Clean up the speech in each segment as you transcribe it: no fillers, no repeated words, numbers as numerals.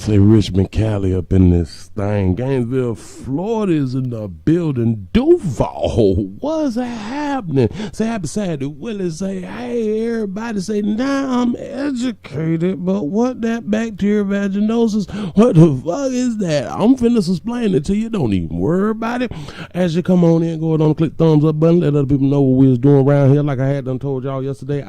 Say Richmond, Cali up in this thing. Gainesville, Florida is in the building. Duval, what's happening? Say happy Saturday. Willie say, hey, everybody say, nah, I'm educated, but what that bacterial vaginosis, what the fuck is that? I'm finna explain it to you. Don't even worry about it. As you come on in, go ahead on, click thumbs up button. Let other people know what we was doing around here. Like I had done told y'all yesterday,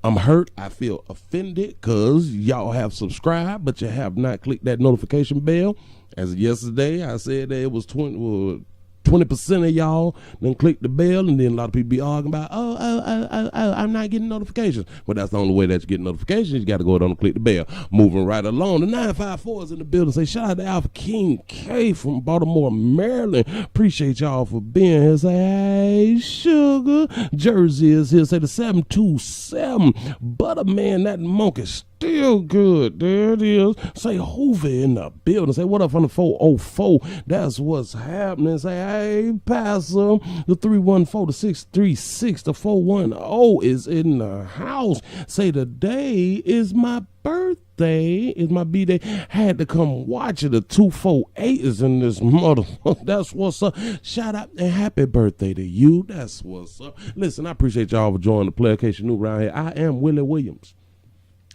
I'm hurt. I feel offended because y'all have subscribed, but you have not clicked that notification bell. As of yesterday, I said that it was 20% of y'all then click the bell, and then a lot of people be arguing about, I'm not getting notifications. But that's the only way that you get notifications. You got to go down and click the bell. Moving right along. The 954 is in the building. Say shout out to Alpha King K from Baltimore, Maryland. Appreciate y'all for being here. Say, hey, sugar. Jersey is here. Say the 727. Butterman, that monkey still good. There it is. Say Hoover in the building. Say what up from the 404. That's what's happening. Say, hey, Pastor. The 314, the 636, the 410 is in the house. Say today is my birthday. Is my B-day. Had to come watch it. The 248 is in this mother. That's what's up. Shout out and happy birthday to you. That's what's up. Listen, I appreciate y'all for joining the play. In case you're new around here, I am Willie Williams.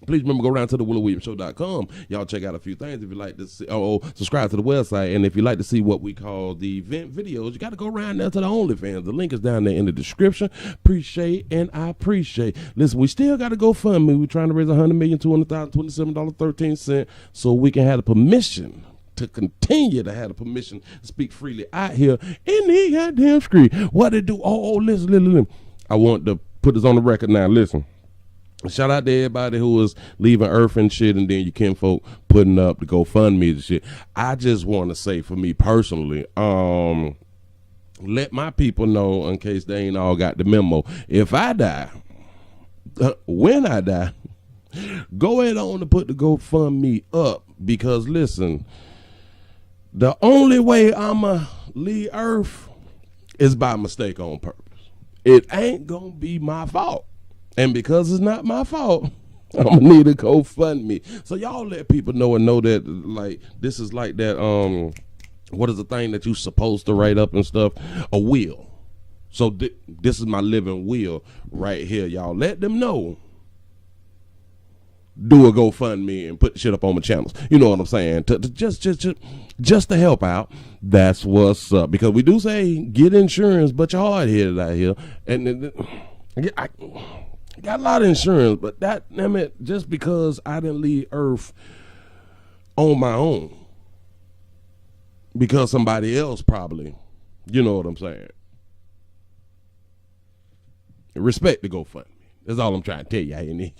Please remember, go around to the WillieWilliamsShow.com. Y'all check out a few things if you like to see, subscribe to the website. And if you like to see what we call the event videos, you got to go around there to the OnlyFans. The link is down there in the description. Appreciate and I appreciate. Listen, we still got to GoFundMe. We're trying to raise $100,200,027.13 so we can have the permission to continue to have the permission to speak freely out here in the goddamn street. What it do? Listen. I want to put this on the record now. Listen. Shout out to everybody who was leaving Earth and shit, and then you kinfolk putting up the GoFundMe and shit. I just want to say, for me personally, let my people know in case they ain't all got the memo. If I die, when I die, go ahead on to put the GoFundMe up, because listen, the only way I'ma leave Earth is by mistake on purpose. It ain't gonna be my fault. And because it's not my fault, I'm gonna need a GoFundMe. So y'all let people know and know that, like, this is like that, what is the thing that you supposed to write up and stuff? A will. So this is my living will right here, y'all. Let them know. Do a GoFundMe and put the shit up on my channels. You know what I'm saying? Just to help out. That's what's up. Because we do say get insurance, but you're hard headed out here. And I got a lot of insurance, but just because I didn't leave Earth on my own, because somebody else probably, you know what I'm saying. Respect the GoFundMe. That's all I'm trying to tell you.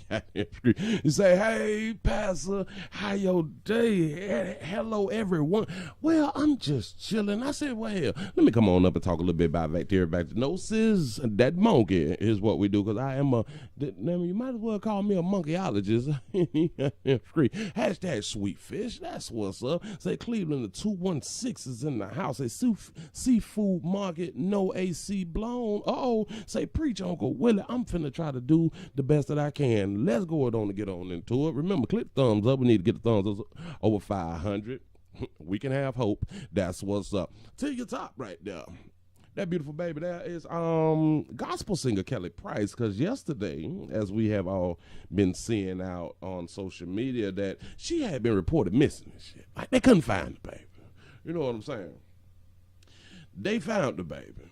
You say, hey, Pastor, how your day? Hello, everyone. Well, I'm just chilling. I said, well, let me come on up and talk a little bit about bacterial vaginosis. That monkey is what we do, because I am you might as well call me a monkeyologist. Hashtag sweet fish. That's what's up. Say Cleveland, the 216 is in the house. Say seafood market, no AC blown. Say preach, Uncle Willie. I'm finna try to do the best that I can. Let's go on to get on into it. Remember, click thumbs up. We need to get the thumbs up over 500. We can have hope. That's what's up. To your top right there. That beautiful baby there is gospel singer Kelly Price, because yesterday, as we have all been seeing out on social media, that she had been reported missing and shit. Like, they couldn't find the baby. You know what I'm saying? They found the baby.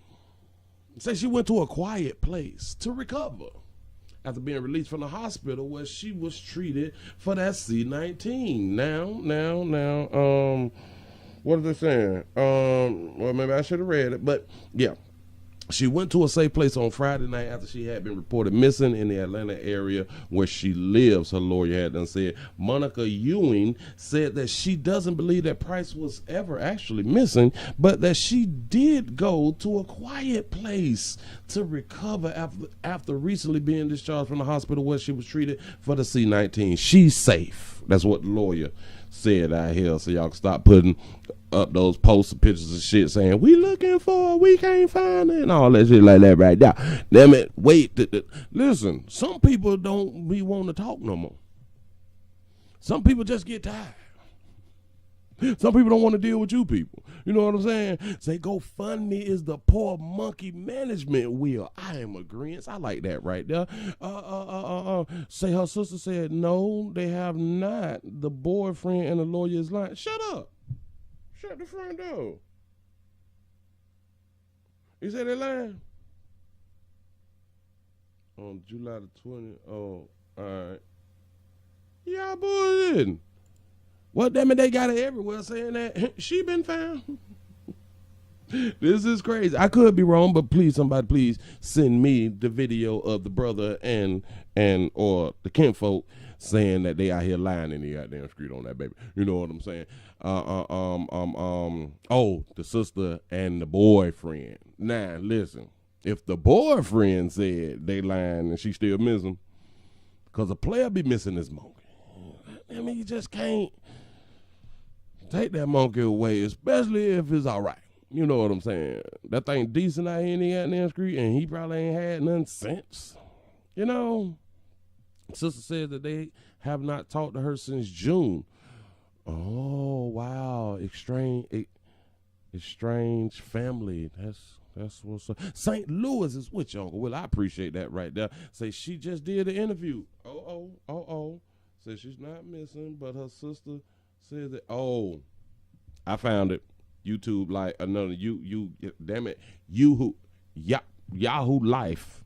Say she went to a quiet place to recover after being released from the hospital where she was treated for that C-19. Now, what are they saying? Well, maybe I should have read it, but yeah. She went to a safe place on Friday night after she had been reported missing in the Atlanta area where she lives, her lawyer had done said. Monica Ewing said that she doesn't believe that Price was ever actually missing, but that she did go to a quiet place to recover after recently being discharged from the hospital where she was treated for the C-19. She's safe. That's what the lawyer said out here, so y'all can stop putting up those posts and pictures of shit saying we looking for, we can't find it, and all that shit like that right now. Damn it, wait, listen, some people don't be wanting to talk no more. Some people just get tired. Some people don't want to deal with you people. You know what I'm saying? Say GoFundMe is the poor monkey management wheel. I am agreeing. I like that right there. Say her sister said, no, they have not. The boyfriend and the lawyer is lying. Shut up. Shut the front door. You said they lying? On July the 20th. Oh, all right. Y'all bullshitting. Well, damn it, they got it everywhere saying that she been found. This is crazy. I could be wrong, but somebody please send me the video of the brother and or the kinfolk saying that they out here lying in the goddamn street on that baby. You know what I'm saying? The sister and the boyfriend. Now, listen, if the boyfriend said they lying and she still missing, because a player be missing this monkey. I mean, you just can't take that monkey away, especially if it's all right. You know what I'm saying? That thing decent out here in the goddamn street, and he probably ain't had none since. You know? Sister said that they have not talked to her since June. Oh, wow. Estranged family. That's what's up. St. Louis is with you, Uncle Will. I appreciate that right there. Say she just did the interview. Says she's not missing, but her sister said that. Oh, I found it. YouTube like another damn it. Yahoo Life.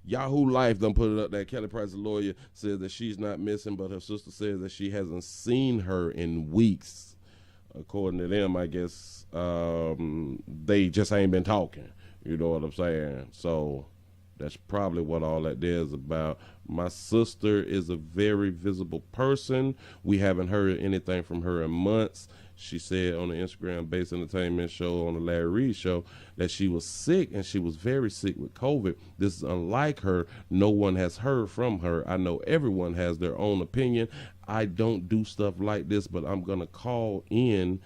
Yahoo Life done put it up there. Kelly Price, the lawyer, says that she's not missing, but her sister says that she hasn't seen her in weeks. According to them, I guess they just ain't been talking. You know what I'm saying? So that's probably what all that there is about. My sister is a very visible person. We haven't heard anything from her in months. She said on the Instagram-based entertainment show on the Larry Reid show that she was sick, and she was very sick with COVID. This is unlike her. No one has heard from her. I know everyone has their own opinion. I don't do stuff like this, but I'm going to call in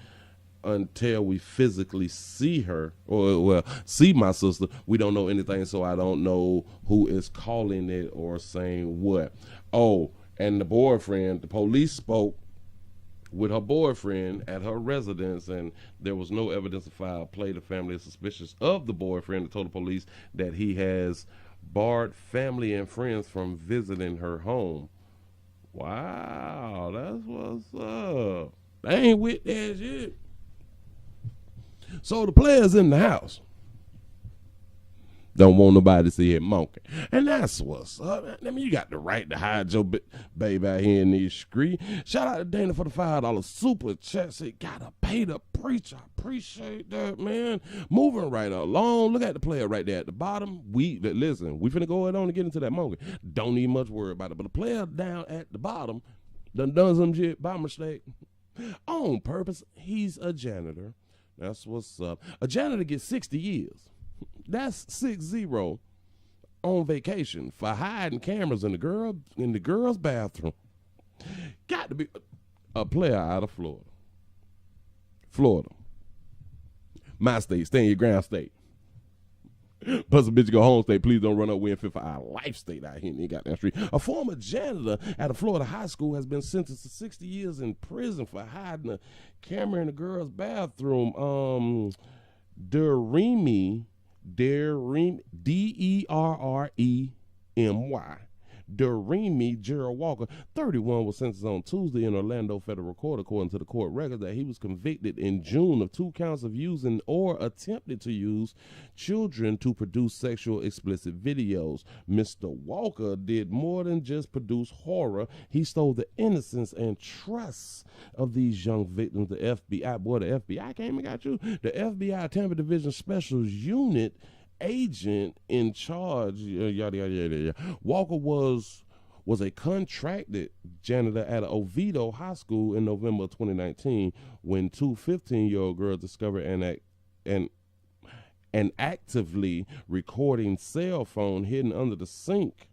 until we physically see her, or see my sister. We don't know anything, so I don't know who is calling it or saying what. Oh, and the boyfriend, the police spoke with her boyfriend at her residence, and there was no evidence of foul play. The family is suspicious of the boyfriend and told the police that he has barred family and friends from visiting her home. Wow, that's what's up. They ain't with that shit. So the players in the house don't want nobody to see him monkey. And that's what's up. I mean, you got the right to hide your baby out here in these streets. Shout out to Dana for the $5 super chat. Say, gotta pay the preacher. I appreciate that, man. Moving right along. Look at the player right there at the bottom. Listen, we finna go ahead on and get into that monkey. Don't need much worry about it. But the player down at the bottom done some shit by mistake. On purpose. He's a janitor. That's what's up. A janitor gets 60 years. That's 60 on vacation for hiding cameras in the girl's bathroom. Got to be a player out of Florida. My state, stay in your ground state. Plus a bitch go home state. Please don't run up win fit for our life state out here in the goddamn street. A former janitor at a Florida high school has been sentenced to 60 years in prison for hiding a camera in the girl's bathroom. Derremy, D-E-R-R-E-M-Y. Derremy Gerald Walker, 31, was sentenced on Tuesday in Orlando federal court, according to the court record, that he was convicted in June of 2 counts of using or attempted to use children to produce sexual explicit videos. Mr. Walker did more than just produce horror. He stole the innocence and trust of these young victims. The FBI came and got you. The FBI Tampa Division Special Unit agent in charge, yada yada yada. Walker was a contracted janitor at Oviedo High School in November of 2019 when 2 15-year-old girls discovered an actively recording cell phone hidden under the sink.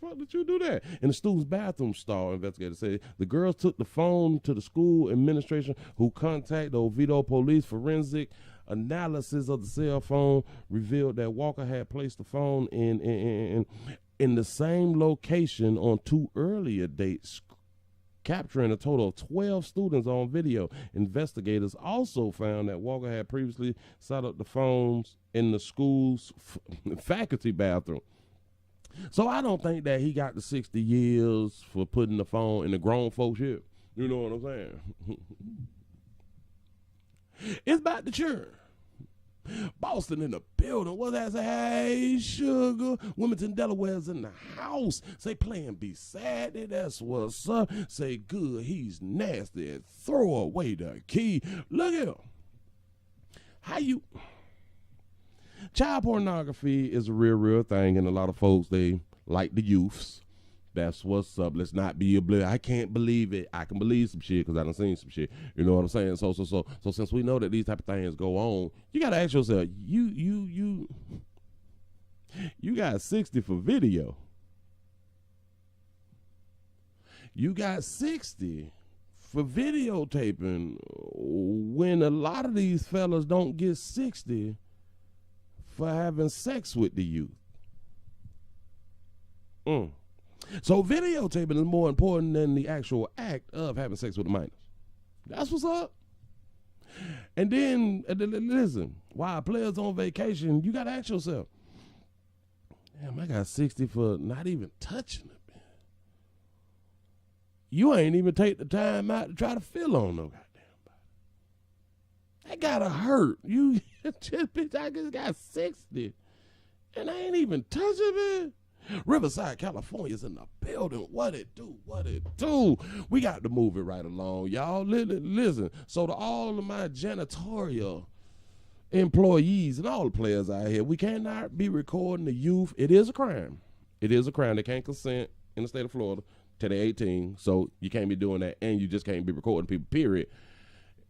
Why did you do that? In the student's bathroom stall, investigators say the girls took the phone to the school administration, who contacted the Oviedo police. Forensic analysis of the cell phone revealed that Walker had placed the phone in the same location on 2 earlier dates. capturing a total of 12 students on video. Investigators also found that Walker had previously set up the phones in the school's faculty bathroom. So I don't think that he got the 60 years for putting the phone in the grown folks' hip. You know what I'm saying? It's about the churn. Boston in the building. What's that? Say, hey, sugar. Wilmington, Delaware's in the house. Say, playing be sad. That's what's up. Say, good. He's nasty. Throw away the key. Look at him. How you... Child pornography is a real thing, and a lot of folks, they like the youths. That's what's up. Let's not be oblivious. I can't believe it. I can believe some shit because I done seen some shit. You know what I'm saying? So since we know that these type of things go on, you gotta ask yourself, you got 60 for video. You got 60 for videotaping when a lot of these fellas don't get 60 for having sex with the youth. So videotaping is more important than the actual act of having sex with the minors. That's what's up. And then, listen, while players on vacation, you got to ask yourself, damn, I got 60 for not even touching it, man. You ain't even take the time out to try to feel on no goddamn body. That gotta hurt. You just, bitch, I just got 60 and I ain't even touching it. Riverside, California's in the building. What it do? What it do? We got to move it right along, y'all. Listen, so to all of my janitorial employees and all the players out here, we cannot be recording the youth. It is a crime. It is a crime. They can't consent in the state of Florida till they're 18, so you can't be doing that, and you just can't be recording people, period.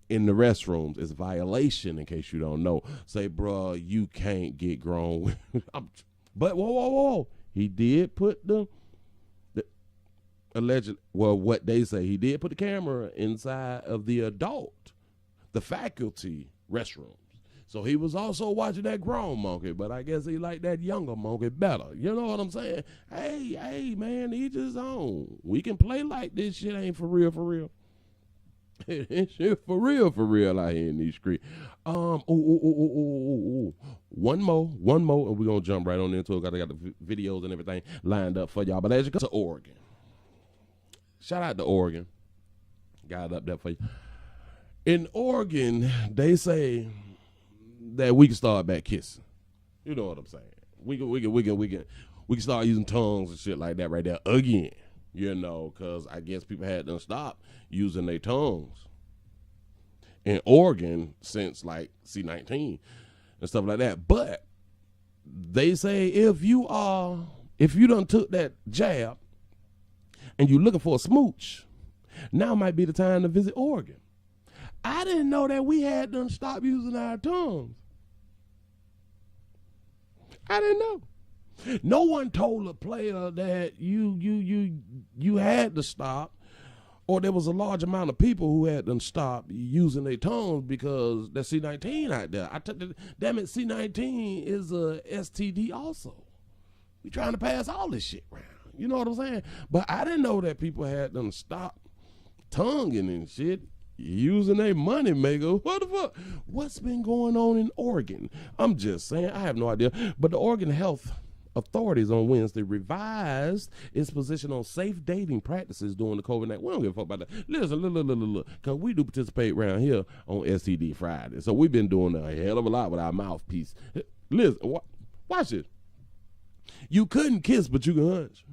In the restrooms, it's a violation, in case you don't know. Say, bro, you can't get grown. But whoa. He did put the alleged, well, what they say, he did put the camera inside of the faculty restrooms. So he was also watching that grown monkey, but I guess he liked that younger monkey better. You know what I'm saying? Hey, man, each his own. We can play like this shit ain't for real. It's shit for real out here in these streets. One more, and we're gonna jump right on into it. Got the videos and everything lined up for y'all. But as you come to Oregon, shout out to Oregon. Got it up there for you. In Oregon, they say that we can start back kissing. You know what I'm saying? We can start using tongues and shit like that right there again. You know, because I guess people had to stop using their tongues in Oregon since like C-19 and stuff like that. But they say if you done took that jab and you looking for a smooch, now might be the time to visit Oregon. I didn't know that we had done stop using our tongues. I didn't know. No one told a player that you had to stop, or there was a large amount of people who had them stop using their tongues because there's C-19 out there. Damn it, C-19 is a STD also. We trying to pass all this shit around. You know what I'm saying? But I didn't know that people had them stop tonguing and shit, using their money maker. What the fuck? What's been going on in Oregon? I'm just saying, I have no idea. But the Oregon Health authorities on Wednesday revised its position on safe dating practices during the COVID-19. We don't give a fuck about that. Listen, look, because we do participate around here on STD Friday. So we've been doing a hell of a lot with our mouthpiece. Listen, watch it. You couldn't kiss, but you can hunch.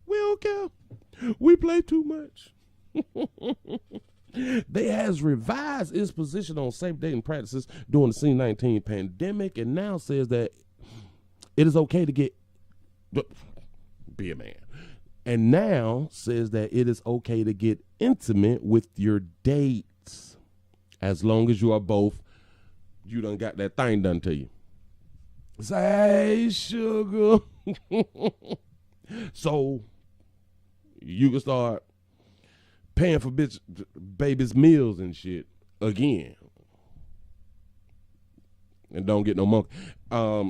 We don't care. We play too much. They has revised its position on safe dating practices during the C-19 pandemic and now says that it is okay to be a man. And now says that it is okay to get intimate with your dates as long as you are both, you done got that thing done to you. Say, hey, sugar. So you can start paying for baby's meals and shit again. And don't get no monkey.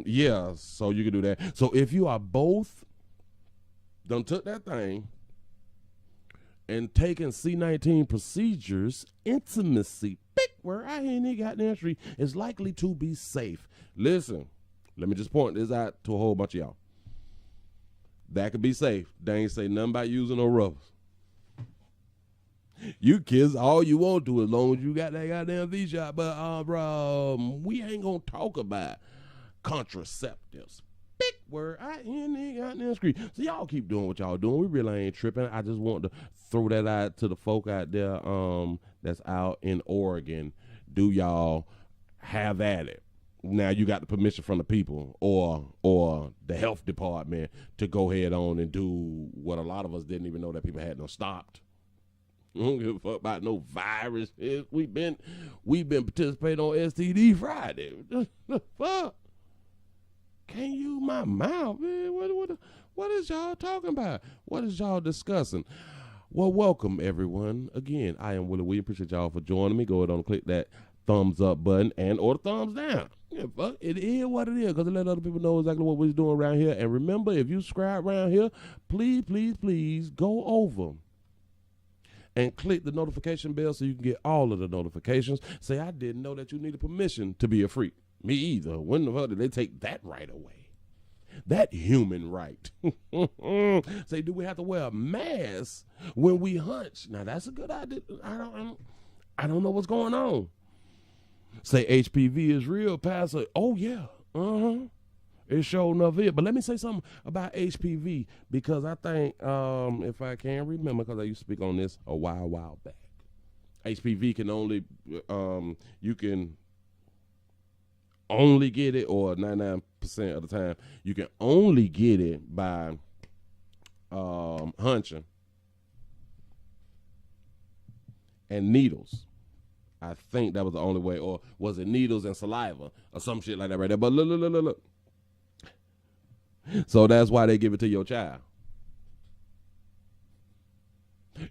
Yeah, so you can do that. So if you are both done took that thing and taken C-19 procedures, intimacy, where I ain't any goddamn street, is likely to be safe. Listen, let me just point this out to a whole bunch of y'all. That could be safe. They ain't say nothing about using no rubbers. You kiss all you want to as long as you got that goddamn V-shot. But, bro, we ain't going to talk about contraceptives. Big word. I ain't any goddamn street. So y'all keep doing what y'all doing. We really ain't tripping. I just want to throw that out to the folk out there that's out in Oregon. Do y'all have at it? Now you got the permission from the people or the health department to go ahead on and do what a lot of us didn't even know that people had stopped. I don't give a fuck about no virus. We've been participating on STD Friday. The fuck? Can't use my mouth, man. What is y'all talking about? What is y'all discussing? Well, welcome everyone. Again, I am Willie. We appreciate y'all for joining me. Go ahead and click that thumbs up button and or the thumbs down. Yeah, fuck, it is what it is, because it let other people know exactly what we're doing around here. And remember, if you subscribe around here, please go over and click the notification bell so you can get all of the notifications. Say, I didn't know that you needed permission to be a freak. Me either. When the fuck did they take that right away? That human right. Say, do we have to wear a mask when we hunch? Now, that's a good idea. I don't know what's going on. Say HPV is real, Pastor. Oh, yeah. It sure enough is. But let me say something about HPV, because I think, if I can remember, because I used to speak on this a while back, HPV can only, you can only get it, or 99% of the time, you can only get it by hunching and needles. I think that was the only way, or was it needles and saliva or some shit like that right there? But look. So that's why they give it to your child.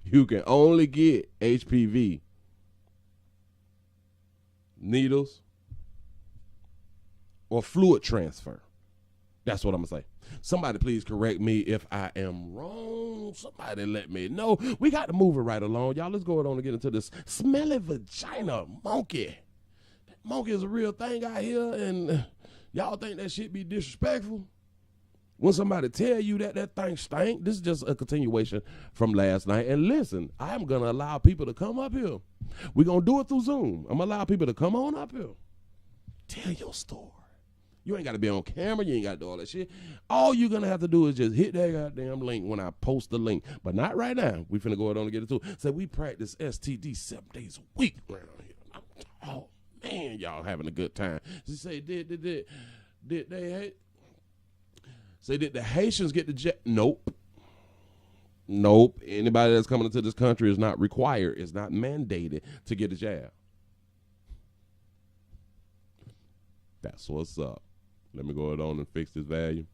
You can only get HPV, needles, or fluid transfer. That's what I'm going to say. Somebody please correct me if I am wrong. Somebody let me know. We got to move it right along. Y'all, let's go on and get into this Smelly Vagina monkey. That monkey is a real thing out here, and y'all think that shit be disrespectful? When somebody tell you that thing stink, this is just a continuation from last night. And listen, I'm going to allow people to come up here. We're going to do it through Zoom. I'm going to allow people to come on up here. Tell your story. You ain't got to be on camera. You ain't got to do all that shit. All you're going to have to do is just hit that goddamn link when I post the link. But not right now. We finna go ahead on and get it too. So we practice STD 7 days a week around here. Oh, man, y'all having a good time. She say, did they hate? Say, did the Haitians get the jet? Nope. Anybody that's coming into this country is not required, is not mandated to get a jab. That's what's up. Let me go ahead on and fix this value.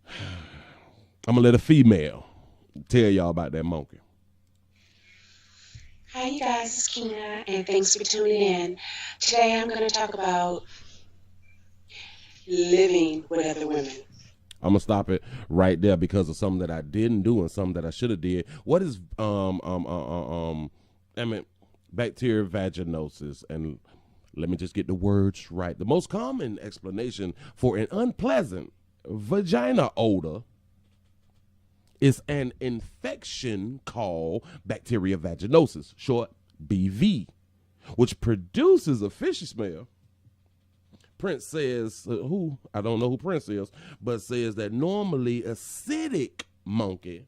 I'm going to let a female tell y'all about that monkey. Hi, you guys. It's Kina, and thanks for tuning in. Today I'm going to talk about living with other women. I'm going to stop it right there because of something that I didn't do and something that I should have did. What is bacterial vaginosis? And let me just get the words right. The most common explanation for an unpleasant vagina odor is an infection called bacterial vaginosis, short BV, which produces a fishy smell. Prince says, I don't know who Prince is, but says that normally acidic monkey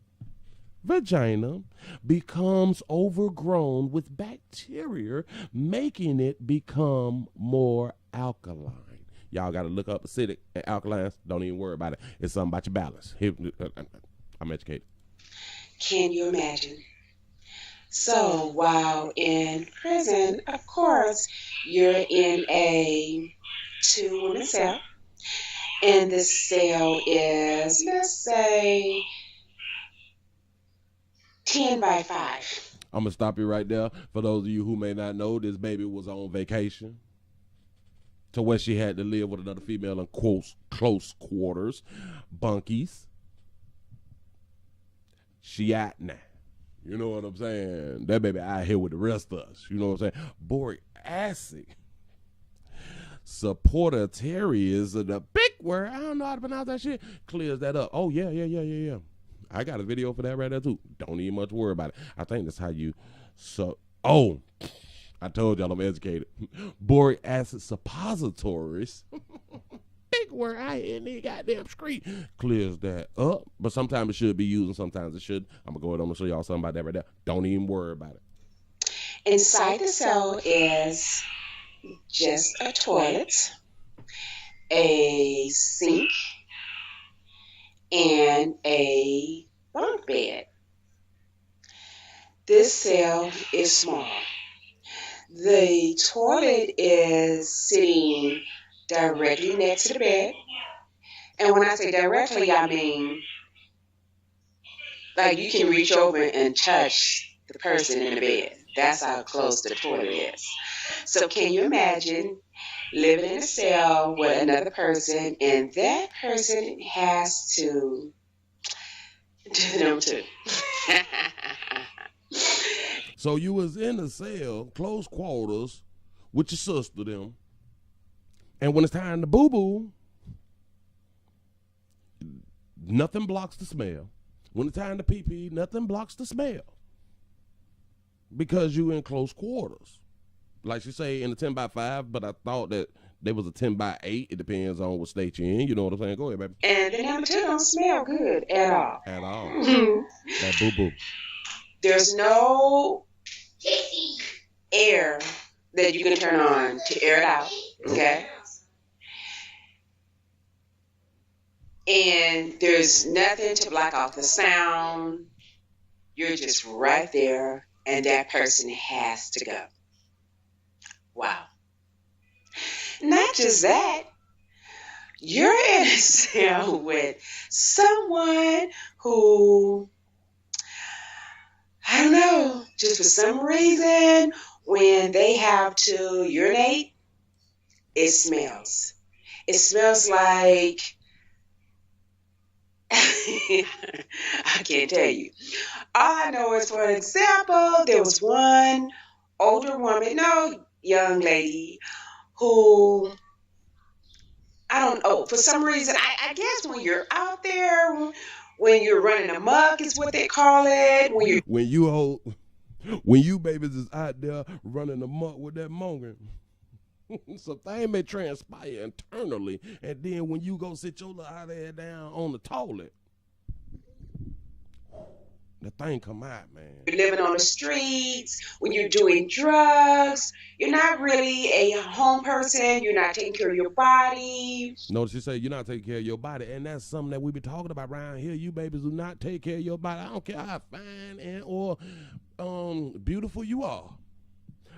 vagina becomes overgrown with bacteria, making it become more alkaline. Y'all got to look up acidic and alkalines. Don't even worry about it. It's something about your balance. I'm educated. Can you imagine? So while in prison, of course, you're in a 2-woman cell, and this cell is, let's say, 10 by 5. I'm going to stop you right there. For those of you who may not know, this baby was on vacation to where she had to live with another female in close quarters, bunkies. She out now. You know what I'm saying? That baby out here with the rest of us. You know what I'm saying? Boric acid. Supportarius of the big word. I don't know how to pronounce that shit. Clears that up. Oh, yeah. I got a video for that right there, too. Don't even much worry about it. I think that's how you... Oh, I told y'all I'm educated. Boric acid suppositories. Big word out here in the goddamn street. Clears that up. But sometimes it should be used and sometimes it should. I'm going to go ahead and show y'all something about that right there. Don't even worry about it. Inside the cell is just a toilet, a sink, and a bunk bed. This cell is small. The toilet is sitting directly next to the bed. And when I say directly, I mean like you can reach over and touch the person in the bed. That's how close the toilet is. So can you imagine living in a cell with another person and that person has to do them too? So you was in a cell, close quarters, with your sister them, and when it's time to boo-boo, nothing blocks the smell. When it's time to pee-pee, nothing blocks the smell. Because you in close quarters. Like she say in the 10x5, but I thought that there was a 10x8. It depends on what state you're in. You know what I'm saying? Go ahead, baby. And the number 2 don't smell good at all. At all. That boo-boo. There's no air that you can turn on to air it out, okay? And there's nothing to block off the sound. You're just right there, and that person has to go. Wow. Not just that, you're in a cell with someone who, I don't know, just for some reason, when they have to urinate, it smells. It smells like, I can't tell you. All I know is, for example, there was one older woman, young lady, who, I don't know, for some reason, I guess when you're out there, when you're running amok is what they call it. When you babies is out there running amok with that monger, so things may transpire internally, and then when you go sit your little out there down on the toilet, the thing come out, man. You're living on the streets, when you're doing drugs, you're not really a home person, you're not taking care of your body. Notice you say you're not taking care of your body, and that's something that we be talking about around here. You babies do not take care of your body. I don't care how fine and or beautiful you are.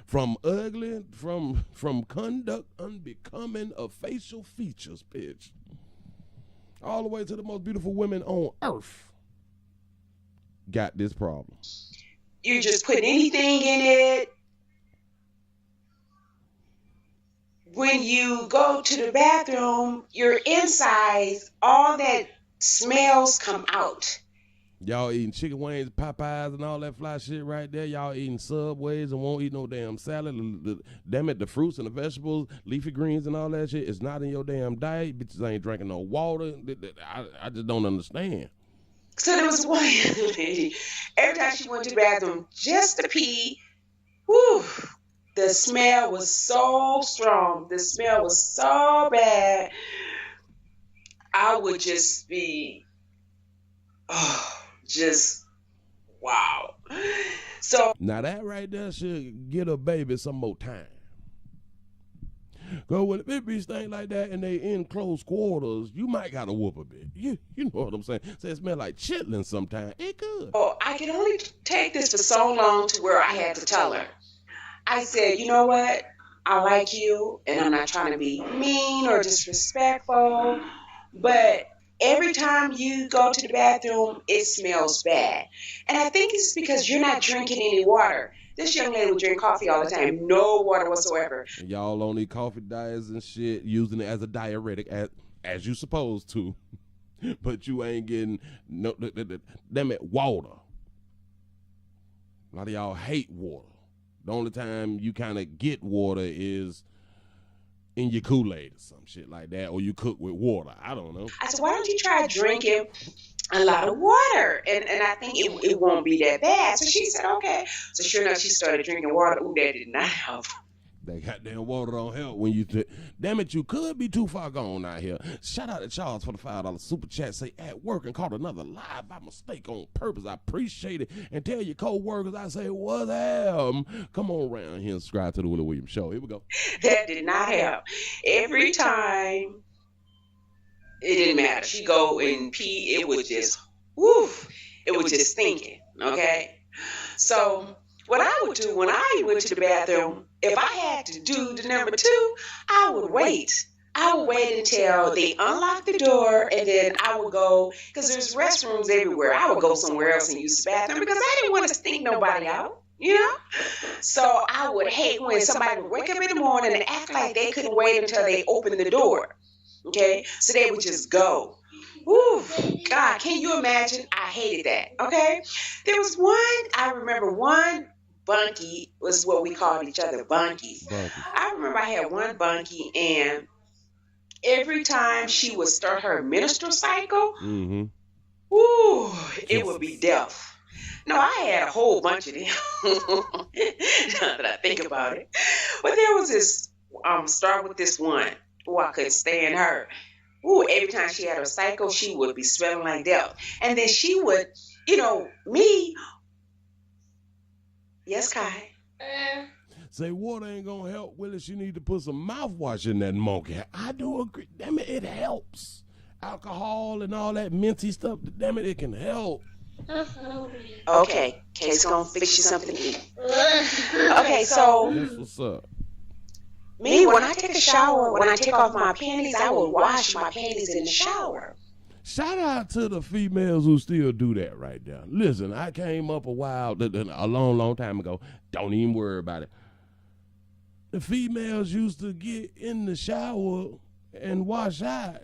From ugly, from conduct unbecoming of facial features, bitch, all the way to the most beautiful women on earth got this problem. You just put anything in it. When you go to the bathroom, your insides, all that smells come out. Y'all eating chicken wings, Popeyes, and all that fly shit right there. Y'all eating Subways and won't eat no damn salad. Damn it, the fruits and the vegetables, leafy greens and all that shit is not in your damn diet. Bitches ain't drinking no water. I just don't understand. So there was one lady, every time she went to the bathroom just to pee, whew, the smell was so strong. The smell was so bad. I would just be, just wow. So now that right there should get a baby some more time. Cause when it be stink like that and they in close quarters, you might gotta whoop a bit. You know what I'm saying? So it smell like chitlins sometimes. It could. I could only take this for so long to where I had to tell her. I said, you know what? I like you, and I'm not trying to be mean or disrespectful, but every time you go to the bathroom, it smells bad. And I think it's because you're not drinking any water. This young lady would drink coffee all the time, no water whatsoever. And y'all on these coffee diets and shit, using it as a diuretic, as you supposed to. but you ain't getting no damn it, water. A lot of y'all hate water. The only time you kind of get water is in your Kool-Aid or some shit like that, or you cook with water. I don't know. I said, why don't you try drinking a lot of water? And I think it won't be that bad. So she said, okay. So sure enough, she started drinking water. Ooh, that did not help. That goddamn water don't help when you damn it, you could be too far gone out here. Shout out to Charles for the $5 super chat. Say at work and caught another live by mistake on purpose. I appreciate it. And tell your co-workers I say what's up. Come on around here and subscribe to the Willie Williams Show. Here we go. That did not help. Every time it didn't matter. She go and pee, it was just woof. It was just stinking. Okay. So what I would do when I went to the bathroom, if I had to do the number 2, I would wait. I would wait until they unlocked the door, and then I would go, because there's restrooms everywhere. I would go somewhere else and use the bathroom because I didn't want to stink nobody out, you know? So I would hate when somebody would wake up in the morning and act like they couldn't wait until they opened the door, okay? So they would just go. Ooh, God, can you imagine? I hated that, okay? There was I remember one bunkie was what we called each other, bunkies. I remember I had one bunkie, and every time she would start her menstrual cycle, ooh, it would be death. No, I had a whole bunch of them. Now that I think about it. But there was this, start with this one. Ooh, I couldn't stand her. Ooh, every time she had her cycle, she would be smelling like death. And then she would, me. Yes, Kai. Say water ain't gonna help, Willie. She need to put some mouthwash in that monkey. I do agree. Damn it, it helps. Alcohol and all that minty stuff. Damn it, it can help. Okay, Kay's gonna fix you something to eat. Okay, so that's what's up. Me, when I take a shower, when I take off my panties, I will wash my panties in the shower. Shout out to the females who still do that right there. Listen, I came up a long time ago. Don't even worry about it. The females used to get in the shower and wash out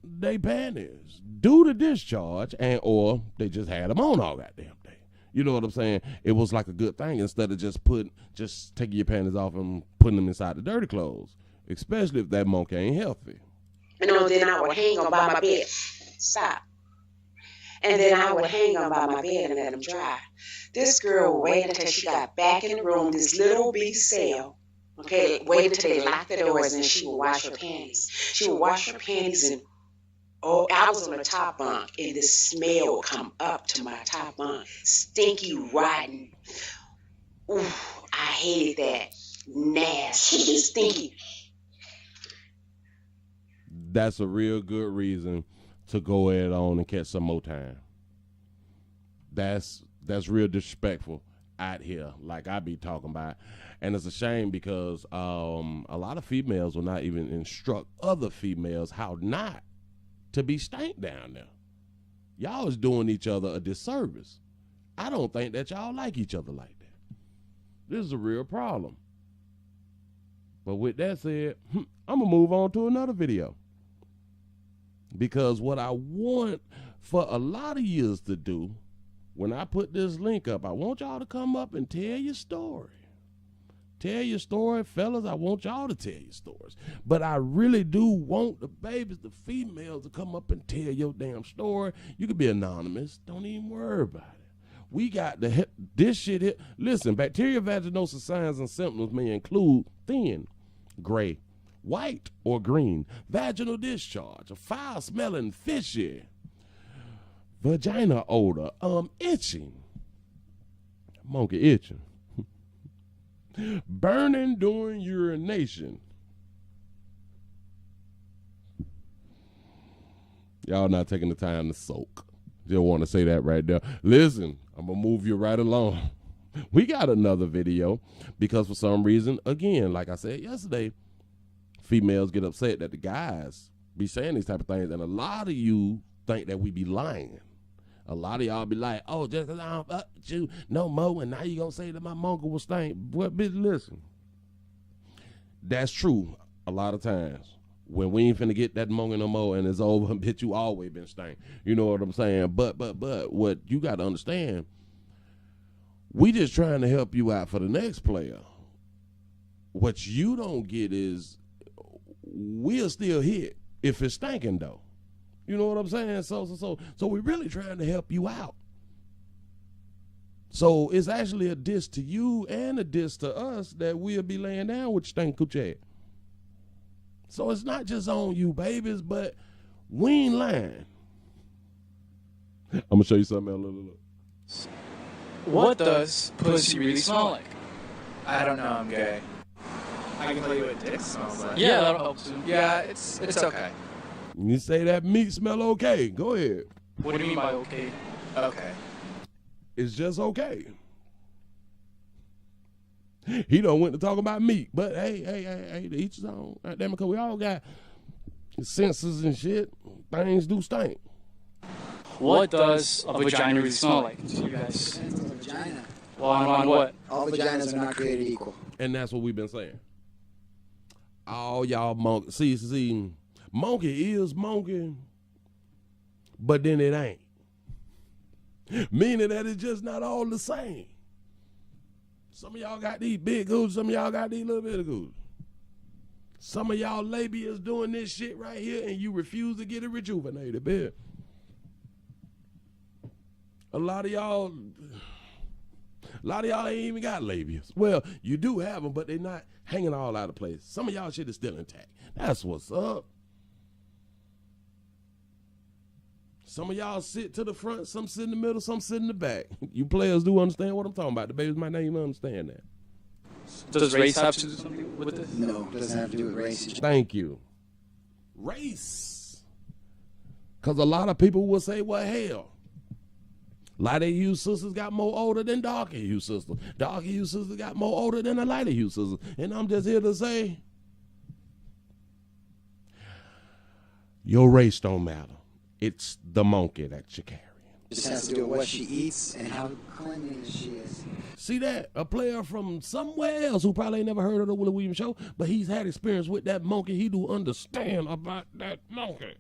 their panties, do the discharge, or they just had them on all goddamn day. You know what I'm saying? It was like a good thing instead of just taking your panties off and putting them inside the dirty clothes, especially if that monkey ain't healthy. Then I would hang them by my bed. Stop. And then I would hang them by my bed and let them dry. This girl would wait until she got back in the room, this little big cell. Okay, wait until they locked the doors, and she would wash her panties. She would wash her panties, and I was on the top bunk, and the smell would come up to my top bunk. Stinky, rotten. Ooh, I hated that. Nasty, stinky. That's a real good reason to go ahead on and catch some more time. That's real disrespectful out here, like I be talking about. And it's a shame because a lot of females will not even instruct other females how not to be stank down there. Y'all is doing each other a disservice. I don't think that y'all like each other like that. This is a real problem. But with that said, I'm going to move on to another video. Because what I want for a lot of years to do, when I put this link up, I want y'all to come up and tell your story. Tell your story, fellas. I want y'all to tell your stories. But I really do want the babies, the females, to come up and tell your damn story. You can be anonymous. Don't even worry about it. We got this shit here. Listen, bacterial vaginosis signs and symptoms may include thin, gray, white or green vaginal discharge, a foul smelling, fishy vagina odor, itching, monkey itching, burning during urination. Y'all not taking the time to soak. Just want to say that right there. Listen, I'm gonna move you right along. We got another video because for some reason, again, like I said yesterday, females get upset that the guys be saying these type of things, and a lot of you think that we be lying. A lot of y'all be like, oh, just because I don't fuck with you no more, and now you gonna say that my monkey will stink. What, bitch, listen. That's true a lot of times. when we ain't finna get that monkey no more and it's over, bitch, you always been stank. You know what I'm saying? But what you got to understand, we just trying to help you out for the next player. What you don't get is we'll still hit if it's stinking though. You know what I'm saying? So we're really trying to help you out. So it's actually a diss to you and a diss to us that we'll be laying down with stank coochie. So it's not just on you, babies, but we ain't lying. I'm gonna show you something else. Look. What does pussy really smell like? I don't know, I'm gay. I can tell you what dick smells like. Yeah, that'll help too. Yeah, it's okay. You say that meat smell okay. Go ahead. What do you mean by okay? Okay. It's just okay. He don't went to talk about meat, but hey, to each his own. Damn it, cause we all got senses and shit. Things do stink. What does a vagina really smell like to you guys? Depends on the vagina. Well, on what? All vaginas are not created equal. And that's what we've been saying. All y'all monkey. See, monkey is monkey, but then it ain't. Meaning that it's just not all the same. Some of y'all got these big gooses, some of y'all got these little bit of gooses. Some of y'all labias doing this shit right here and you refuse to get it rejuvenated, bitch. A lot of y'all ain't even got labias. Well, you do have them, but they're not hanging all out of place. Some of y'all shit is still intact. That's what's up. Some of y'all sit to the front, some sit in the middle, some sit in the back. You players do understand what I'm talking about. The babies might not even understand that. Does race have to do something with this? No, it doesn't have to do with race. Thank you. Race. Because a lot of people will say, well, hell, lighter hue sisters got more older than darker hue sisters. Darker hue sisters got more older than the lighter hue sisters. And I'm just here to say, your race don't matter. It's the monkey that you're carrying. It just has to do with what she eats and how cleanliness she is. See that? A player from somewhere else who probably ain't never heard of the Willie Williams show, but he's had experience with that monkey. He do understand about that monkey.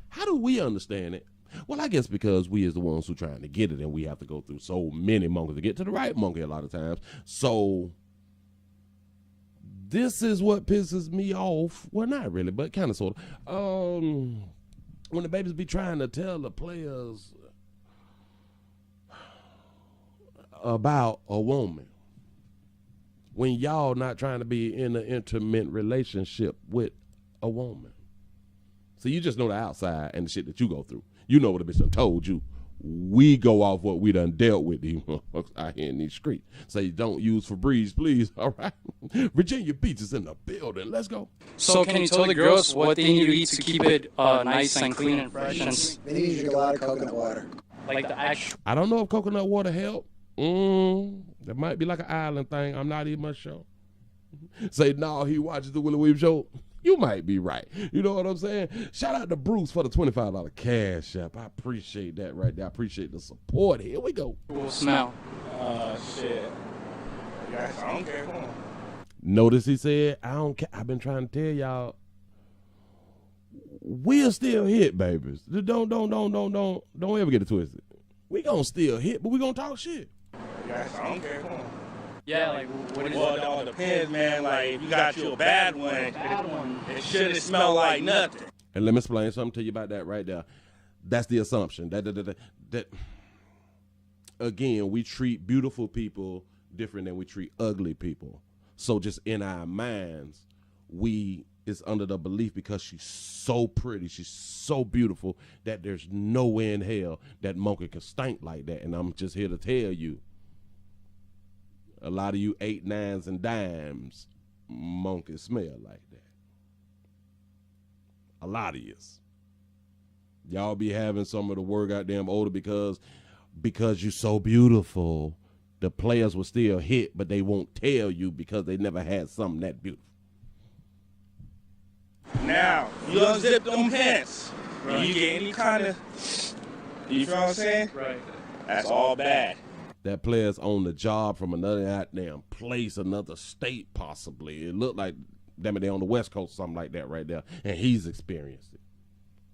How do we understand it? Well, I guess because we is the ones who trying to get it, and we have to go through so many monkeys to get to the right monkey a lot of times. So this is what pisses me off. Well, not really, but kind of sort of. When the babies be trying to tell the players about a woman, when y'all not trying to be in an intimate relationship with a woman. So you just know the outside and the shit that you go through. You know what a bitch done told you. We go off what we done dealt with these motherfuckers out here in these streets. Say don't use Febreze, please. All right. Virginia Beach is in the building. Let's go. So can you tell the girls what they need to eat to keep it nice and clean and fresh? They need to drink a lot of coconut water. Like the actual. I don't know if coconut water help. That might be like an island thing. I'm not even much sure. Say no, he watches the Willie Williams show. You might be right. You know what I'm saying? Shout out to Bruce for the $25 cash app. I appreciate that right there. I appreciate the support. Here we go. Cool smell. Shit. You guys, I don't care. Come on. Notice he said, I don't care. I've been trying to tell y'all, we'll still hit, babies. Don't ever get it twisted. We gonna still hit, but we gonna talk shit. You guys, I don't care. Come on. Yeah, like what is Well, it all depends, man. Like, if you got you a bad one, it shouldn't smell like nothing. And let me explain something to you about that right there. That's the assumption. That again, we treat beautiful people different than we treat ugly people. So just in our minds, it's under the belief because she's so pretty, she's so beautiful that there's no way in hell that monkey can stink like that. And I'm just here to tell you, a lot of you 8, 9s, and dimes monkeys smell like that. A lot of yous. Y'all be having some of the word goddamn older because you're so beautiful. The players will still hit, but they won't tell you because they never had something that beautiful. Now, you unzip them pants. Right. You get any kind of, you feel what I'm saying? Right. That's all bad. That player's on the job from another goddamn place, another state possibly. It looked like damn it, they on the West Coast, something like that right there, and he's experienced it.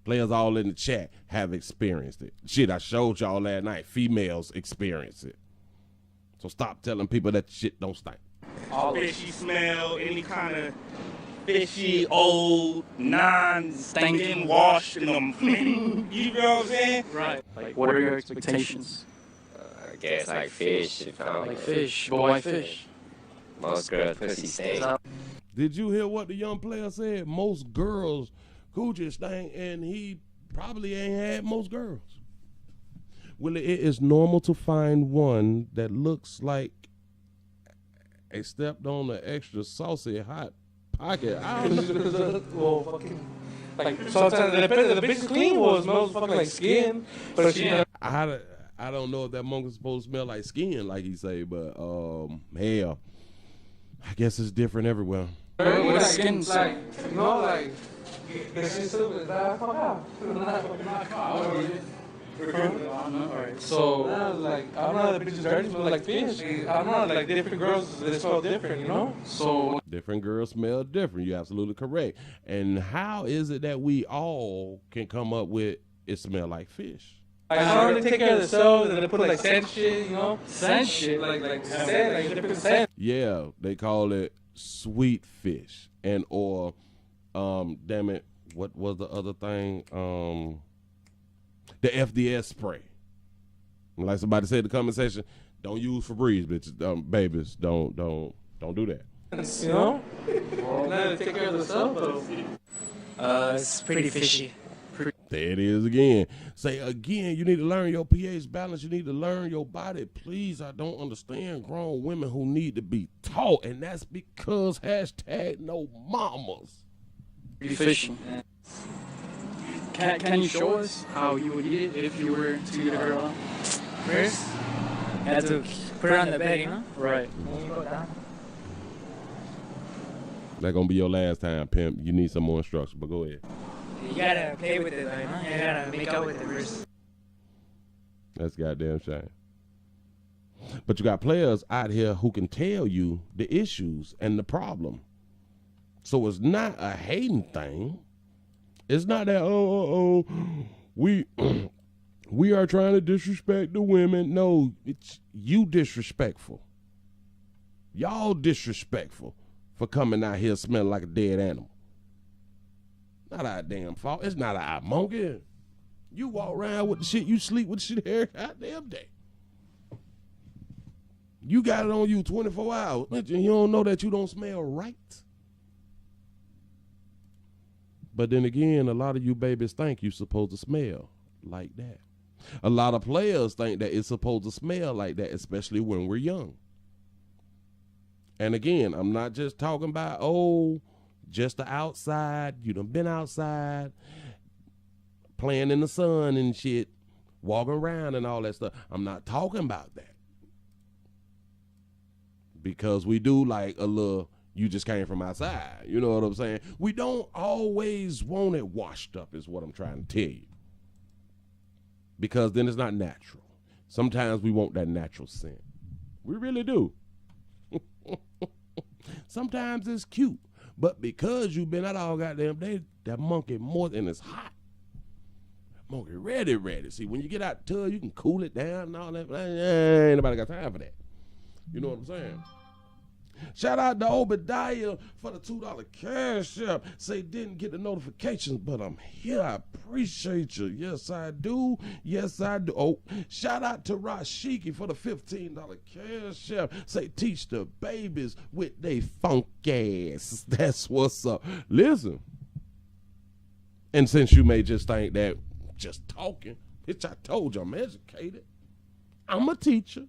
Players all in the chat have experienced it. Shit, I showed y'all last night. Females experience it. So stop telling people that shit don't stink. Fishy smell, any kind of fishy, old, non-stinking, washed in them. You know what I'm saying? Right. Like, what are your expectations? I guess like fish. Like fish, but why fish? Most girls' pussy stink. Did you hear what the young player said? Most girls coochie stink, and he probably ain't had most girls. Willie, it is normal to find one that looks like they stepped on an extra saucy hot pocket. I don't know. Well, fucking, like, sometimes it depends. The bitch is clean, well, it smells fucking like skin. But I don't know if that monkey's supposed to smell like skin, like he say, but hell, I guess it's different everywhere. What is skin like, you know, like, the shit still is that fuck out. Alright, so Like, I don't know, the bitches dirty smell like fish. I don't know, like, different girls, they smell different, you know? So Different girls smell different. You're absolutely correct. And how is it that we all can come up with it smell like fish? Like, how do they take care of themselves and they put like scent shit, you know? scent shit. Like scent, like different scent. Yeah, they call it sweet fish. And or damn it, what was the other thing? The FDS spray. Like somebody said in the comment section, don't use Febreze, bitches, babies. Don't do that. You know? Well, take care of themselves though. It's pretty fishy. There it is again. Say again, you need to learn your pH balance. You need to learn your body. Please, I don't understand grown women who need to be taught, and that's because #no mamas. Pretty fishy. Can you show us how you would eat it if you were to get a girl out? First, you have to put her on the bed, you know? Right. When you go down. That's gonna be your last time, pimp. You need some more instruction, but go ahead. You gotta play with it, though, you know? You gotta make out with it first. That's goddamn shame. But you got players out here who can tell you the issues and the problem. So it's not a hating thing. It's not that, we are trying to disrespect the women. No, it's you disrespectful. Y'all disrespectful for coming out here smelling like a dead animal. Not our damn fault. It's not our monkey. You walk around with the shit, you sleep with the shit every goddamn day. You got it on you 24 hours. And you don't know that you don't smell right. But then again, a lot of you babies think you're supposed to smell like that. A lot of players think that it's supposed to smell like that, especially when we're young. And again, I'm not just talking about, just the outside. You done been outside, playing in the sun and shit, walking around and all that stuff. I'm not talking about that. Because we do like a little, you just came from outside. You know what I'm saying? We don't always want it washed up is what I'm trying to tell you. Because then it's not natural. Sometimes we want that natural scent. We really do. Sometimes it's cute. But because you've been out all goddamn day, that monkey more than it's hot. That monkey ready. See, when you get out the tub, you can cool it down and all that. Ain't nobody got time for that. You know what I'm saying? Shout out to Obadiah for the $2 cash app. Say didn't get the notifications, but I'm here. I appreciate you. Yes, I do. Yes, I do. Oh, shout out to Rashiki for the $15 cash app. Say teach the babies with they funk ass. That's what's up. Listen. And since you may just think that just talking, bitch, I told you I'm educated. I'm a teacher.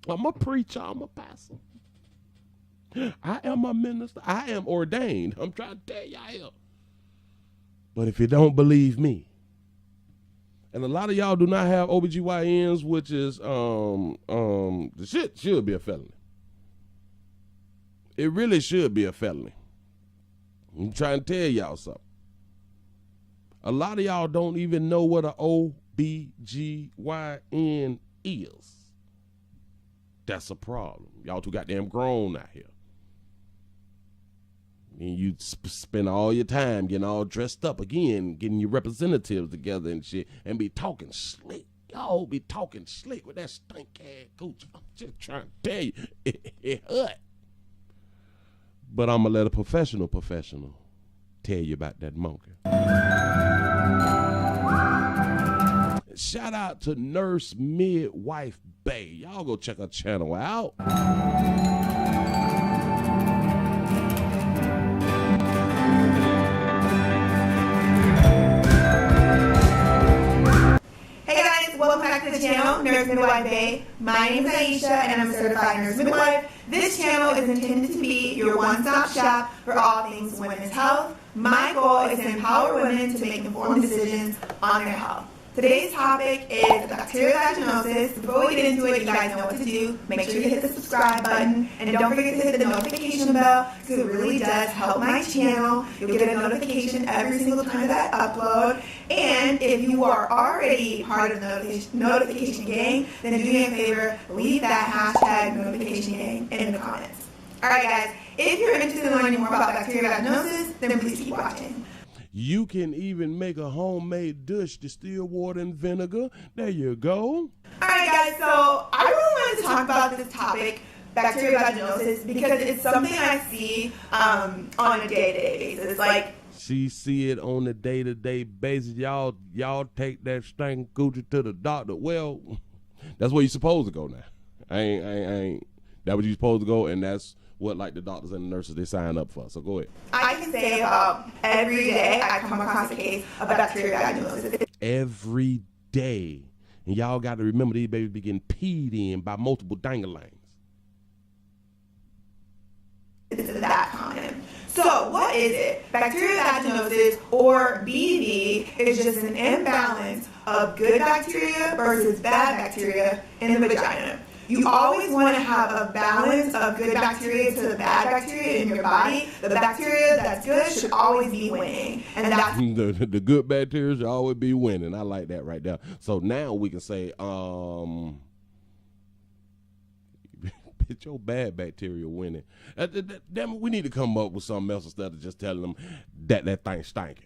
I'm a preacher. I'm a pastor. I am a minister. I am ordained. I'm trying to tell y'all. But if you don't believe me, and a lot of y'all do not have OBGYNs, which is the shit should be a felony. It really should be a felony. I'm trying to tell y'all something. A lot of y'all don't even know what an OBGYN is. That's a problem. Y'all too goddamn grown out here. And you spend all your time getting all dressed up again, getting your representatives together and shit, and be talking slick. Y'all be talking slick with that stink ass coochie. I'm just trying to tell you, it hurt. But I'm going to let a professional tell you about that monkey. Shout out to Nurse Midwife Bay. Y'all go check her channel out. Welcome back to the channel, Nurse Midwife Bay. My name is Aisha and I'm a certified nurse midwife. This channel is intended to be your one-stop shop for all things women's health. My goal is to empower women to make informed decisions on their health. Today's topic is bacterial vaginosis. Before we get into it, you guys know what to do. Make sure you hit the subscribe button and don't forget to hit the notification bell because it really does help my channel. You'll get a notification every single time that I upload. And if you are already part of the notification gang, then do me a favor, leave that hashtag notification gang in the comments. Alright guys, if you're interested in learning more about bacterial vaginosis, then please keep watching. You can even make a homemade dish, distilled water and vinegar. There you go. Alright guys, so I really wanted to talk about this topic, bacterial vaginosis, because it's something I see on a day-to-day basis. Like, she see it on a day-to-day basis. Y'all take that stinking coochie to the doctor. Well, that's where you're supposed to go now. I ain't. That where you supposed to go, and that's what like the doctors and the nurses they sign up for. So go ahead. I can say every day I come across a case of bacterial vaginosis. Every day. And y'all got to remember these babies be getting peed in by multiple dangalangs. It's that common. So what is it? Bacterial vaginosis, or BV, is just an imbalance of good bacteria versus bad bacteria in the vagina. You always want to have a balance of good bacteria to the bad bacteria in your body. The bacteria that's good should always be winning. And that's the good bacteria should always be winning. I like that right there. So now we can say, bitch, your bad bacteria winning. Damn, we need to come up with something else instead of just telling them that thing's stinking.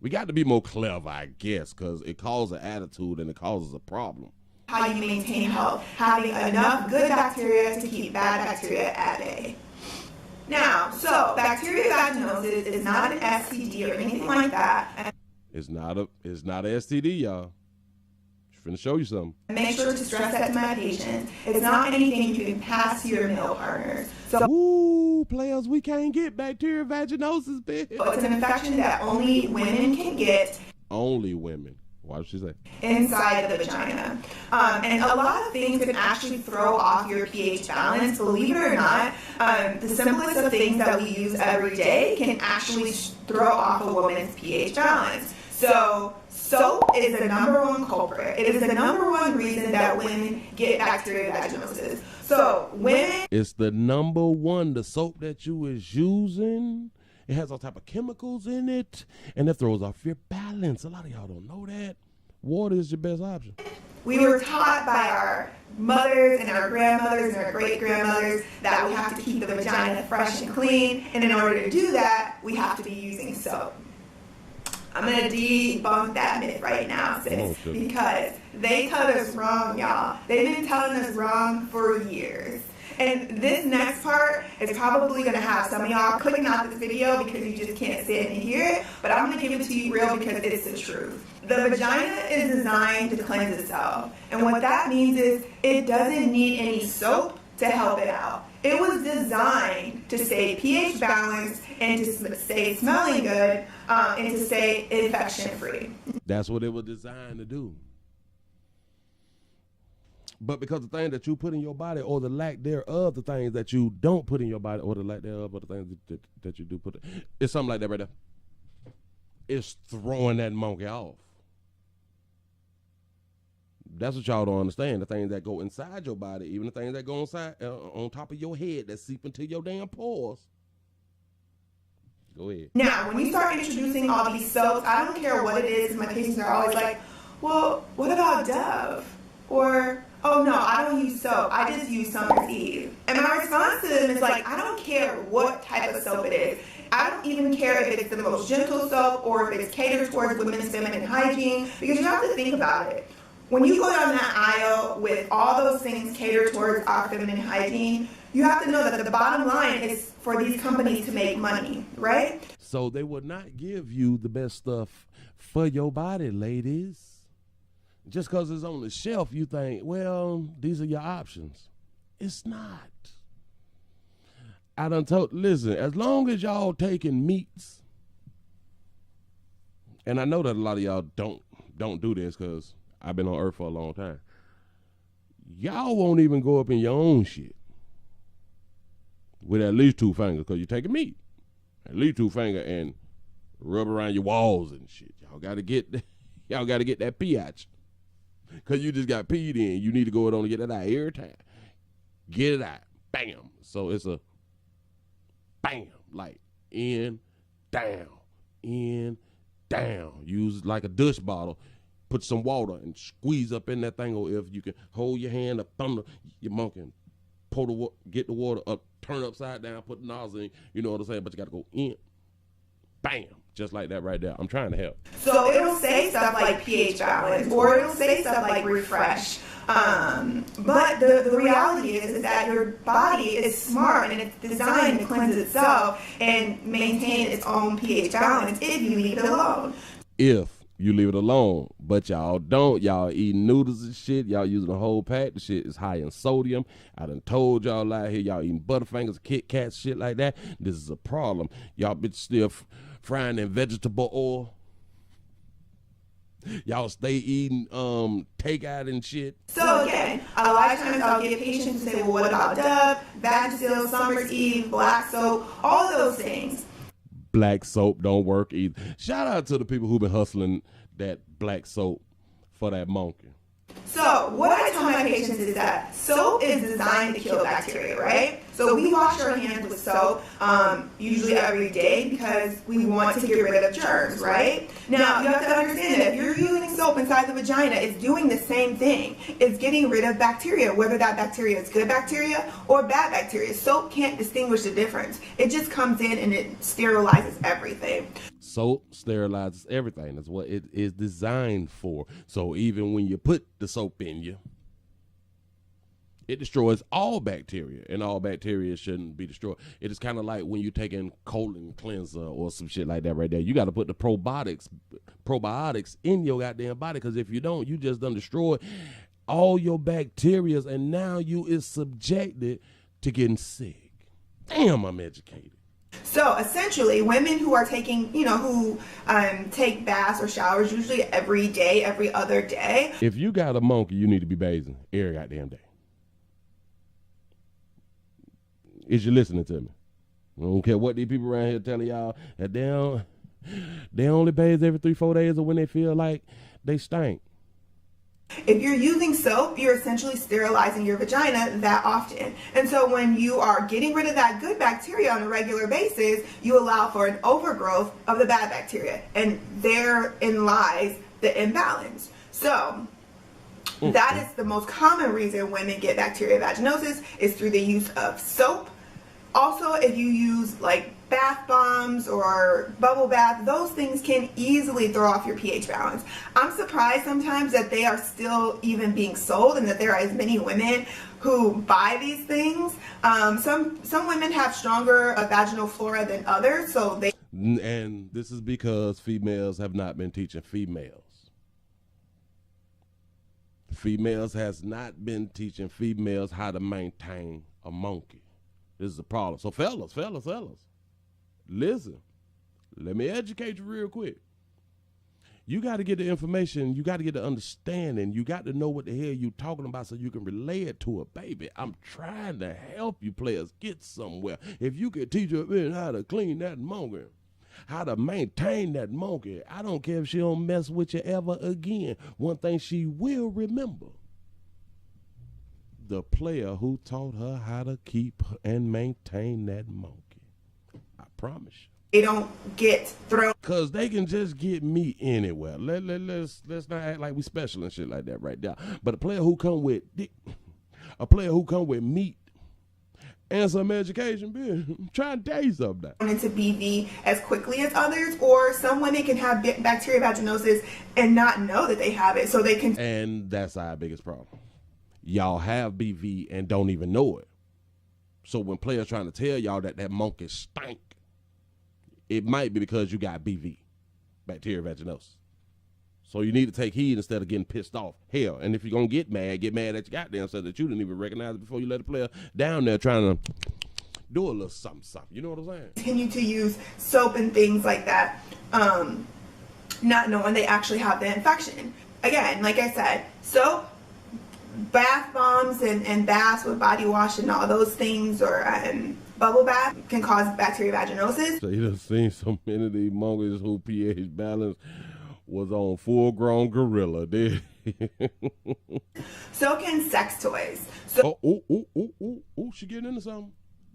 We got to be more clever, I guess, because it causes an attitude and it causes a problem. How you maintain health, having enough good bacteria to keep bad bacteria at bay. Now, so bacterial vaginosis is not an STD or anything like that. It's not a STD, y'all. Just finna show you something. Make sure to stress that to my patients. It's not anything you can pass to your male partners. So, ooh, players, we can't get bacterial vaginosis, bitch. It's an infection that only women can get. Only women. Why did she say? Inside the vagina. And a lot of things can actually throw off your pH balance. Believe it or not, the simplest of things that we use every day can actually throw off a woman's pH balance. So soap is the #1 culprit. It is the #1 reason that women get bacterial vaginosis. So women... It's the #1, the soap that you is using. It has all type of chemicals in it, and it throws off your balance. A lot of y'all don't know that. Water is your best option. We were taught by our mothers and our grandmothers and our great-grandmothers that we have to keep the vagina fresh and clean, and in order to do that, we have to be using soap. I'm going to debunk that myth right now, sis, because they tell us wrong, y'all. They've been telling us wrong for years. And this next part is probably going to have some of y'all clicking out this video because you just can't sit and hear it, but I'm going to give it to you real because it's the truth. The vagina is designed to cleanse itself, and what that means is it doesn't need any soap to help it out. It was designed to stay pH balanced and to stay smelling good and to stay infection free. That's what it was designed to do. But because the thing that you put in your body, or the lack thereof, the things that you don't put in your body, or the lack thereof, or the things that you do put, it's something like that right there. It's throwing that monkey off. That's what y'all don't understand. The things that go inside your body, even the things that go inside on top of your head that seep into your damn pores. Go ahead. Now, when you start introducing all these soaps, I don't care what it is. My patients are always like, well, what about Dove? Or oh no, I don't use soap, I just use Summer's Eve. And my response to them is like, I don't care what type of soap it is. I don't even care if it's the most gentle soap or if it's catered towards women's feminine hygiene, because you have to think about it. When you go down that aisle with all those things catered towards our feminine hygiene, you have to know that the bottom line is for these companies to make money, right? So they will not give you the best stuff for your body, ladies. Just because it's on the shelf, you think, well, these are your options. It's not. I done told, listen, as long as y'all taking meats, and I know that a lot of y'all don't do this because I've been on earth for a long time. Y'all won't even go up in your own shit with at least 2 fingers because you're taking meat. At least 2 fingers and rub around your walls and shit. Y'all got to get that pee out. Because you just got peed in. You need to go on and get that out every time. Get it out. Bam. So it's a bam. Like in, down. Use like a douche bottle. Put some water and squeeze up in that thing. Or if you can hold your hand up under your monkey and get the water up, turn upside down, put the nozzle in. You know what I'm saying? But you got to go in. Bam. Just like that right there. I'm trying to help. So it'll say stuff like pH balance, or it'll say stuff like refresh. But the reality is that your body is smart and it's designed to cleanse itself and maintain its own pH balance if you leave it alone. If you leave it alone, but y'all don't. Y'all eating noodles and shit. Y'all using a whole pack. The shit is high in sodium. I done told y'all out here, y'all eating Butterfingers, Kit Kats, shit like that. This is a problem. Y'all bitch still frying in vegetable oil. Y'all stay eating takeout and shit. So again, a lot of times I'll get patients who say, well, what about Dove, Vaginosis, Summer's Eve, black soap, all those things. Black soap don't work either. Shout out to the people who've been hustling that black soap for that monkey. So what I tell my patients is that soap is designed to kill bacteria, right? So we wash our hands with soap usually every day because we want to get rid of germs, right? Now, you have to understand that if you're using soap inside the vagina, it's doing the same thing. It's getting rid of bacteria, whether that bacteria is good bacteria or bad bacteria. Soap can't distinguish the difference. It just comes in and it sterilizes everything. Soap sterilizes everything. That's what it is designed for. So even when you put the soap in you, it destroys all bacteria, and all bacteria shouldn't be destroyed. It is kind of like when you're taking colon cleanser or some shit like that right there. You got to put the probiotics in your goddamn body, because if you don't, you just done destroy all your bacteria, and now you is subjected to getting sick. Damn, I'm educated. So essentially, women who are taking, who take baths or showers usually every day, every other day. If you got a monkey, you need to be bathing every goddamn day. Is you listening to me? I don't care what these people around here telling y'all that they only bathe every 3-4 days or when they feel like they stink. If you're using soap, you're essentially sterilizing your vagina that often. And so when you are getting rid of that good bacteria on a regular basis, you allow for an overgrowth of the bad bacteria. And therein lies the imbalance. So that is the most common reason women get bacterial vaginosis, is through the use of soap. Also, if you use like bath bombs or bubble bath, those things can easily throw off your pH balance. I'm surprised sometimes that they are still even being sold and that there are as many women who buy these things. Some women have stronger vaginal flora than others, so they... And this is because females have not been teaching females. Females has not been teaching females how to maintain a monkey. This is a problem. So fellas, listen, let me educate you real quick. You got to get the information. You got to get the understanding. You got to know what the hell you talking about so you can relay it to a baby. I'm trying to help you players get somewhere. If you could teach a man how to clean that monkey, how to maintain that monkey, I don't care if she don't mess with you ever again. One thing she will remember: the player who taught her how to keep and maintain that monkey. I promise you. They don't get thrown. Cause they can just get meat anywhere. Let's not act like we special and shit like that right there. But a player who come with meat and some education, bitch, I'm trying to tell you something. Into BV as quickly as others, or some women can have bacterial vaginosis and not know that they have it, so they can. And that's our biggest problem. Y'all have BV and don't even know it. So when players trying to tell y'all that monkey stink, it might be because you got BV, bacterial vaginosis. So you need to take heed instead of getting pissed off. Hell, and if you're going to get mad at your goddamn self that you didn't even recognize it before you let the player down there trying to do a little something. You know what I'm saying? Continue to use soap and things like that, not knowing they actually have the infection. Again, like I said, soap, bath bombs, and baths with body wash and all those things, or bubble bath can cause bacterial vaginosis. So you done seen so many of these monkeys who pH balance was on full-grown gorilla. So can sex toys. So she getting into something.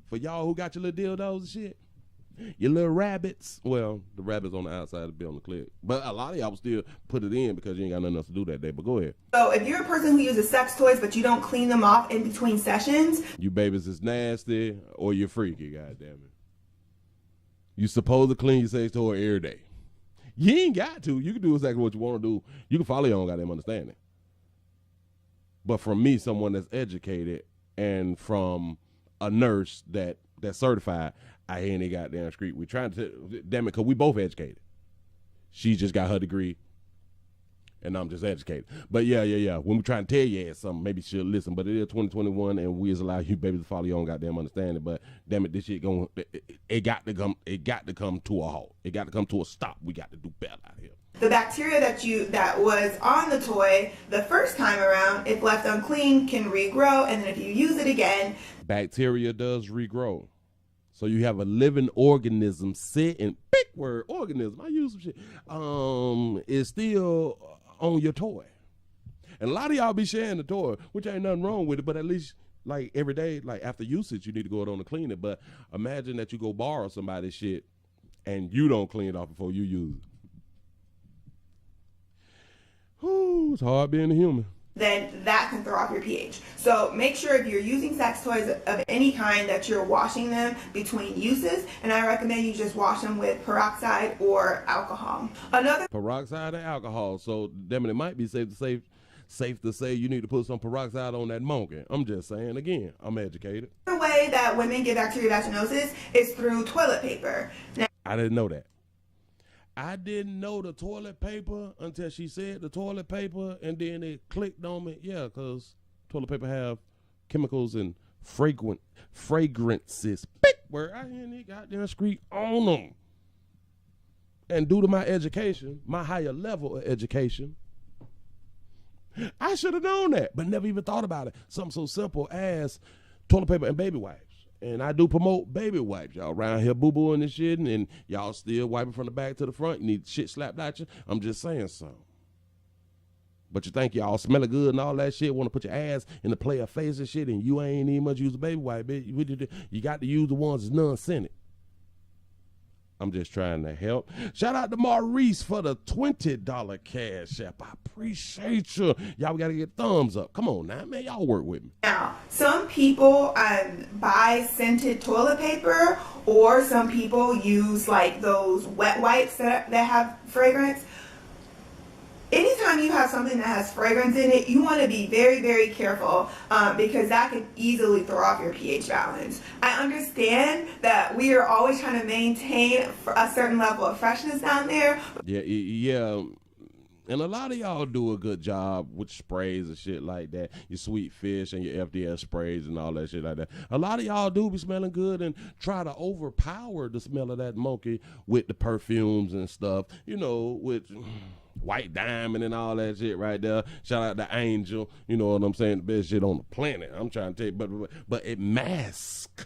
For y'all who got your little dildos and shit, your little rabbits. Well, the rabbits on the outside will be on the clip. But a lot of y'all still put it in because you ain't got nothing else to do that day. But go ahead. So if you're a person who uses sex toys but you don't clean them off in between sessions, you babies is nasty or you're freaky, goddammit. You supposed to clean your sex toy every day. You ain't got to. You can do exactly what you want to do. You can follow your own goddamn understanding. But from me, someone that's educated, and from a nurse that's certified, I hear any goddamn street. We trying to, damn it, because we both educated. She just got her degree, and I'm just educated. But yeah. When we trying to tell you something, maybe she'll listen. But it is 2021, and we is allow you babies to follow your own goddamn understanding. But damn it, this shit it got to come to a halt. It got to come to a stop. We got to do better out here. The bacteria that was on the toy the first time around, if left unclean, can regrow, and then if you use it again, bacteria does regrow. So you have a living organism sitting, big word, organism, I use some shit, is still on your toy. And a lot of y'all be sharing the toy, which ain't nothing wrong with it, but at least like every day, like after usage, you need to go on and clean it. But imagine that you go borrow somebody's shit and you don't clean it off before you use it. Whew, it's hard being a human. Then that can throw off your pH. So make sure if you're using sex toys of any kind that you're washing them between uses, and I recommend you just wash them with peroxide or alcohol. Peroxide and alcohol. So damn it might be safe to say you need to put some peroxide on that monkey. I'm just saying, again, I'm educated. The way that women get bacterial vaginosis is through toilet paper. Now, I didn't know that. I didn't know the toilet paper until she said the toilet paper, and then it clicked on me. Yeah, because toilet paper have chemicals and fragrances. Big word. I hear they goddamn scream on them. And due to my education, my higher level of education, I should have known that, but never even thought about it. Something so simple as toilet paper and baby wipes. And I do promote baby wipes. Y'all around here boo-booing and shit, and y'all still wiping from the back to the front. You need shit slapped at you. I'm just saying so. But you think y'all smelling good and all that shit, want to put your ass in the player face and shit, and you ain't even much use a baby wipe, bitch. You got to use the ones that's none-scented. I'm just trying to help. Shout out to Maurice for the $20 cash app. I appreciate you. Y'all got to get thumbs up. Come on now, man. Y'all work with me. Now, some people buy scented toilet paper, or some people use like those wet wipes that have fragrance. Anytime you have something that has fragrance in it, you want to be very, very careful because that can easily throw off your pH balance. I understand that we are always trying to maintain a certain level of freshness down there. Yeah. And a lot of y'all do a good job with sprays and shit like that. Your sweet fish and your FDS sprays and all that shit like that. A lot of y'all do be smelling good and try to overpower the smell of that monkey with the perfumes and stuff, with White Diamond and all that shit right there. Shout out to Angel, you know what I'm saying, the best shit on the planet. I'm trying to tell you, but it masks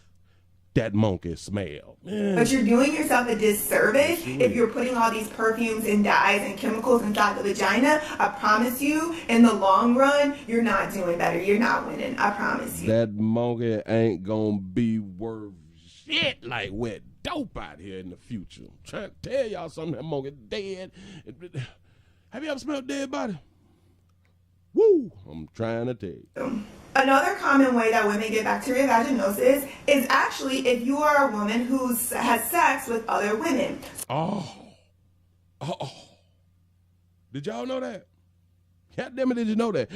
that monkey smell. Man. But you're doing yourself a disservice if you're putting all these perfumes and dyes and chemicals inside the vagina. I promise you, in the long run, you're not doing better. You're not winning. I promise you. That monkey ain't gonna be worth shit like wet dope out here in the future. I'm trying to tell y'all something. That monkey dead. Have you ever smelled a dead body? Woo! I'm trying to tell you. Another common way that women get bacterial vaginosis is actually if you are a woman who has sex with other women. Oh. Did y'all know that? God damn it, did you know that?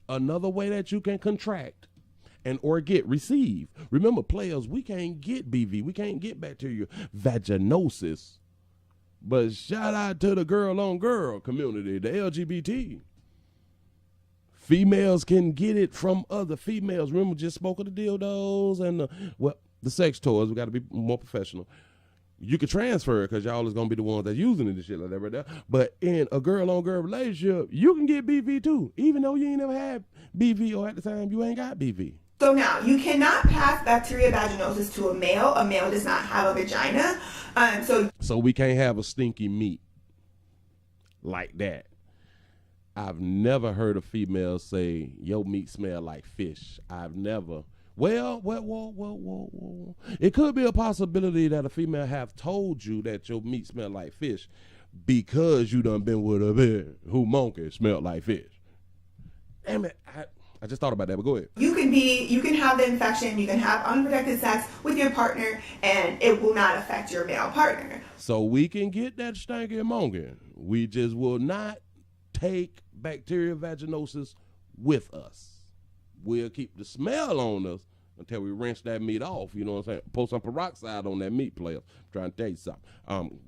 Another way that you can contract or receive. Remember, players, we can't get BV. We can't get bacterial vaginosis. But shout out to the girl-on-girl community, the LGBT. Females can get it from other females. Remember, just spoke of the dildos and the sex toys. We got to be more professional. You can transfer it because y'all is going to be the ones that's using it and shit like that right there. But in a girl-on-girl relationship, you can get BV too, even though you ain't never had BV or at the time you ain't got BV. So now, you cannot pass bacterial vaginosis to a male. A male does not have a vagina. So we can't have a stinky meat like that. I've never heard a female say, your meat smell like fish. I've never. Well. It could be a possibility that a female have told you that your meat smell like fish because you done been with a bitch who monkey smelled like fish. Damn it. I just thought about that, but go ahead. You can have the infection, you can have unprotected sex with your partner, and it will not affect your male partner. So we can get that stanky monkey. We just will not take bacterial vaginosis with us. We'll keep the smell on us until we rinse that meat off. You know what I'm saying? Pour some peroxide on that meat, player. I'm trying to tell you something.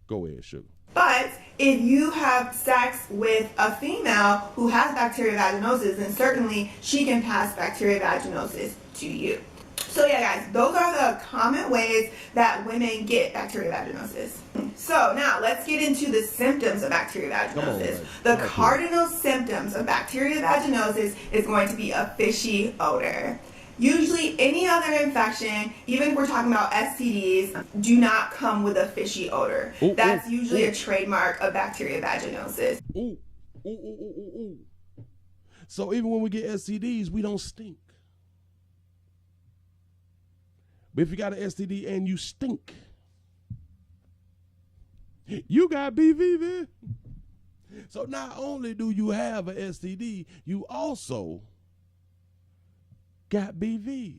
Go ahead, sugar. But if you have sex with a female who has bacterial vaginosis, then certainly she can pass bacterial vaginosis to you. So yeah, guys, those are the common ways that women get bacterial vaginosis. So now let's get into the symptoms of bacterial vaginosis. The cardinal symptoms of bacterial vaginosis is going to be a fishy odor. Usually any other infection, even if we're talking about STDs, do not come with a fishy odor. That's usually a trademark of bacterial vaginosis. So even when we get STDs, we don't stink. But if you got an STD and you stink, you got BV, man. So not only do you have an STD, you also got BV.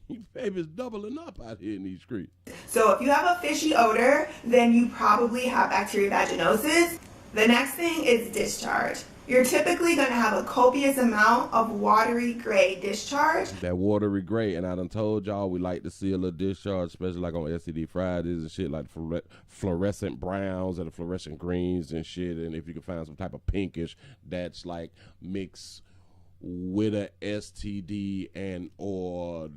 You baby's doubling up out here in these streets. So if you have a fishy odor, then you probably have bacterial vaginosis. The next thing is discharge. You're typically going to have a copious amount of watery gray discharge. That watery gray, and I done told y'all we like to see a little discharge, especially like on STD Fridays and shit, like fluorescent browns and the fluorescent greens and shit. And if you can find some type of pinkish, that's like mixed with a STD and or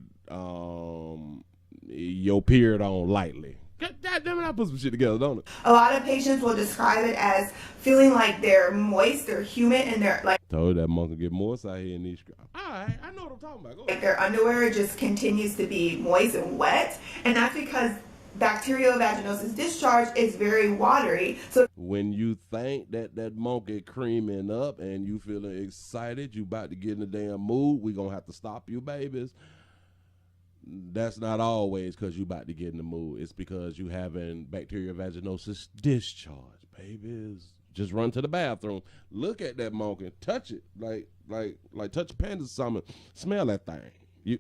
your period on lightly. God damn it, I put some shit together, don't it? A lot of patients will describe it as feeling like they're moist, they're humid, and they're like... Told that monkey get moist out here in these... Alright, I know what I'm talking about. Go ahead. Like their underwear just continues to be moist and wet, and that's because bacterial vaginosis discharge is very watery. So when you think that monkey creaming up and you feeling excited, you about to get in the damn mood, we gonna have to stop you, babies. That's not always because you about to get in the mood. It's because you having bacterial vaginosis discharge, babies. Just run to the bathroom, look at that monkey, touch it, like touch panties or something. Smell that thing. You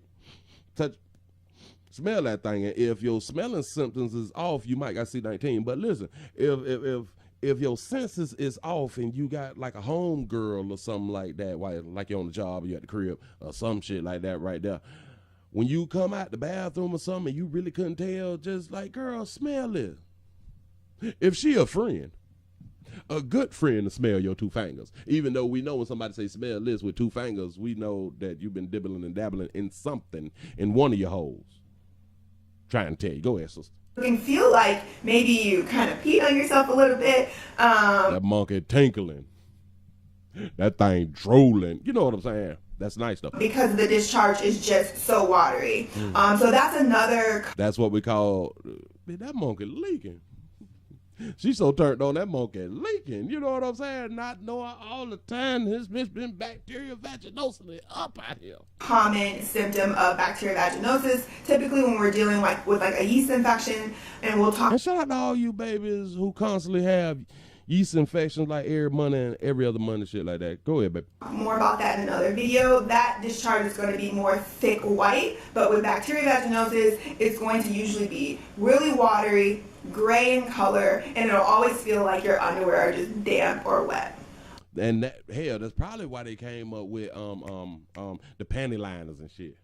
smell that thing, and if your smelling symptoms is off, you might got C19. But listen, if your senses is off and you got like a home girl or something like that, like you're on the job or you at the crib or some shit like that right there. When you come out the bathroom or something and you really couldn't tell, just like, girl, smell this. If she a friend, a good friend to smell your two fingers. Even though we know when somebody say smell this with two fingers, we know that you've been dibbling and dabbling in something in one of your holes. Trying to tell you. Go ahead, sister. You can feel like maybe you kind of peed on yourself a little bit. That monkey tinkling. That thing drooling. You know what I'm saying? That's nice though. Because the discharge is just so watery. So that's another. That's what we call, that monkey leaking. She's so turned on that monkey leaking. You know what I'm saying? Not knowing all the time this bitch been bacterial vaginosis up out here. Common symptom of bacterial vaginosis, typically when we're dealing with a yeast infection, and we'll talk. And shout out to all you babies who constantly have yeast infections like every month and every other month and shit like that. Go ahead, baby. More about that in another video. That discharge is going to be more thick white, but with bacterial vaginosis, it's going to usually be really watery, gray in color, and it'll always feel like your underwear are just damp or wet. And that, hell, that's probably why they came up with the panty liners and shit.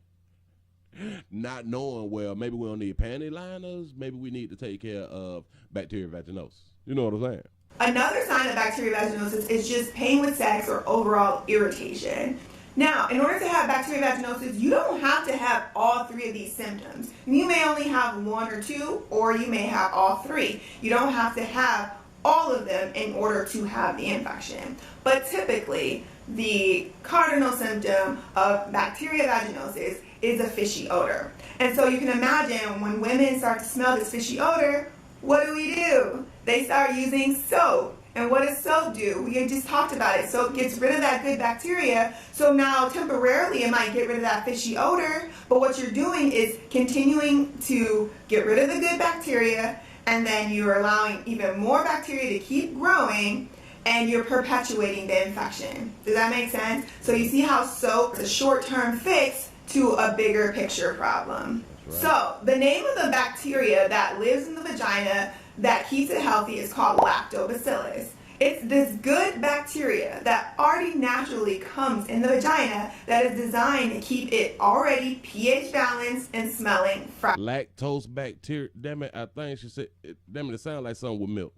Not knowing, well, maybe we don't need panty liners, maybe we need to take care of bacterial vaginosis. You know what I'm saying? Another sign of bacterial vaginosis is just pain with sex or overall irritation. Now, in order to have bacterial vaginosis, you don't have to have all three of these symptoms. You may only have one or two, or you may have all three. You don't have to have all of them in order to have the infection. But typically, the cardinal symptom of bacterial vaginosis is a fishy odor. And so you can imagine when women start to smell this fishy odor, what do? They start using soap. And what does soap do? We just talked about it. Soap gets rid of that good bacteria. So now temporarily it might get rid of that fishy odor, but what you're doing is continuing to get rid of the good bacteria, and then you're allowing even more bacteria to keep growing, and you're perpetuating the infection. Does that make sense? So you see how soap is a short-term fix to a bigger picture problem. Right. So the name of the bacteria that lives in the vagina that keeps it healthy is called lactobacillus. It's this good bacteria that already naturally comes in the vagina that is designed to keep it already pH balanced and smelling fresh. Lactose bacteria, damn it, I think she said, damn it, it sounds like something with milk.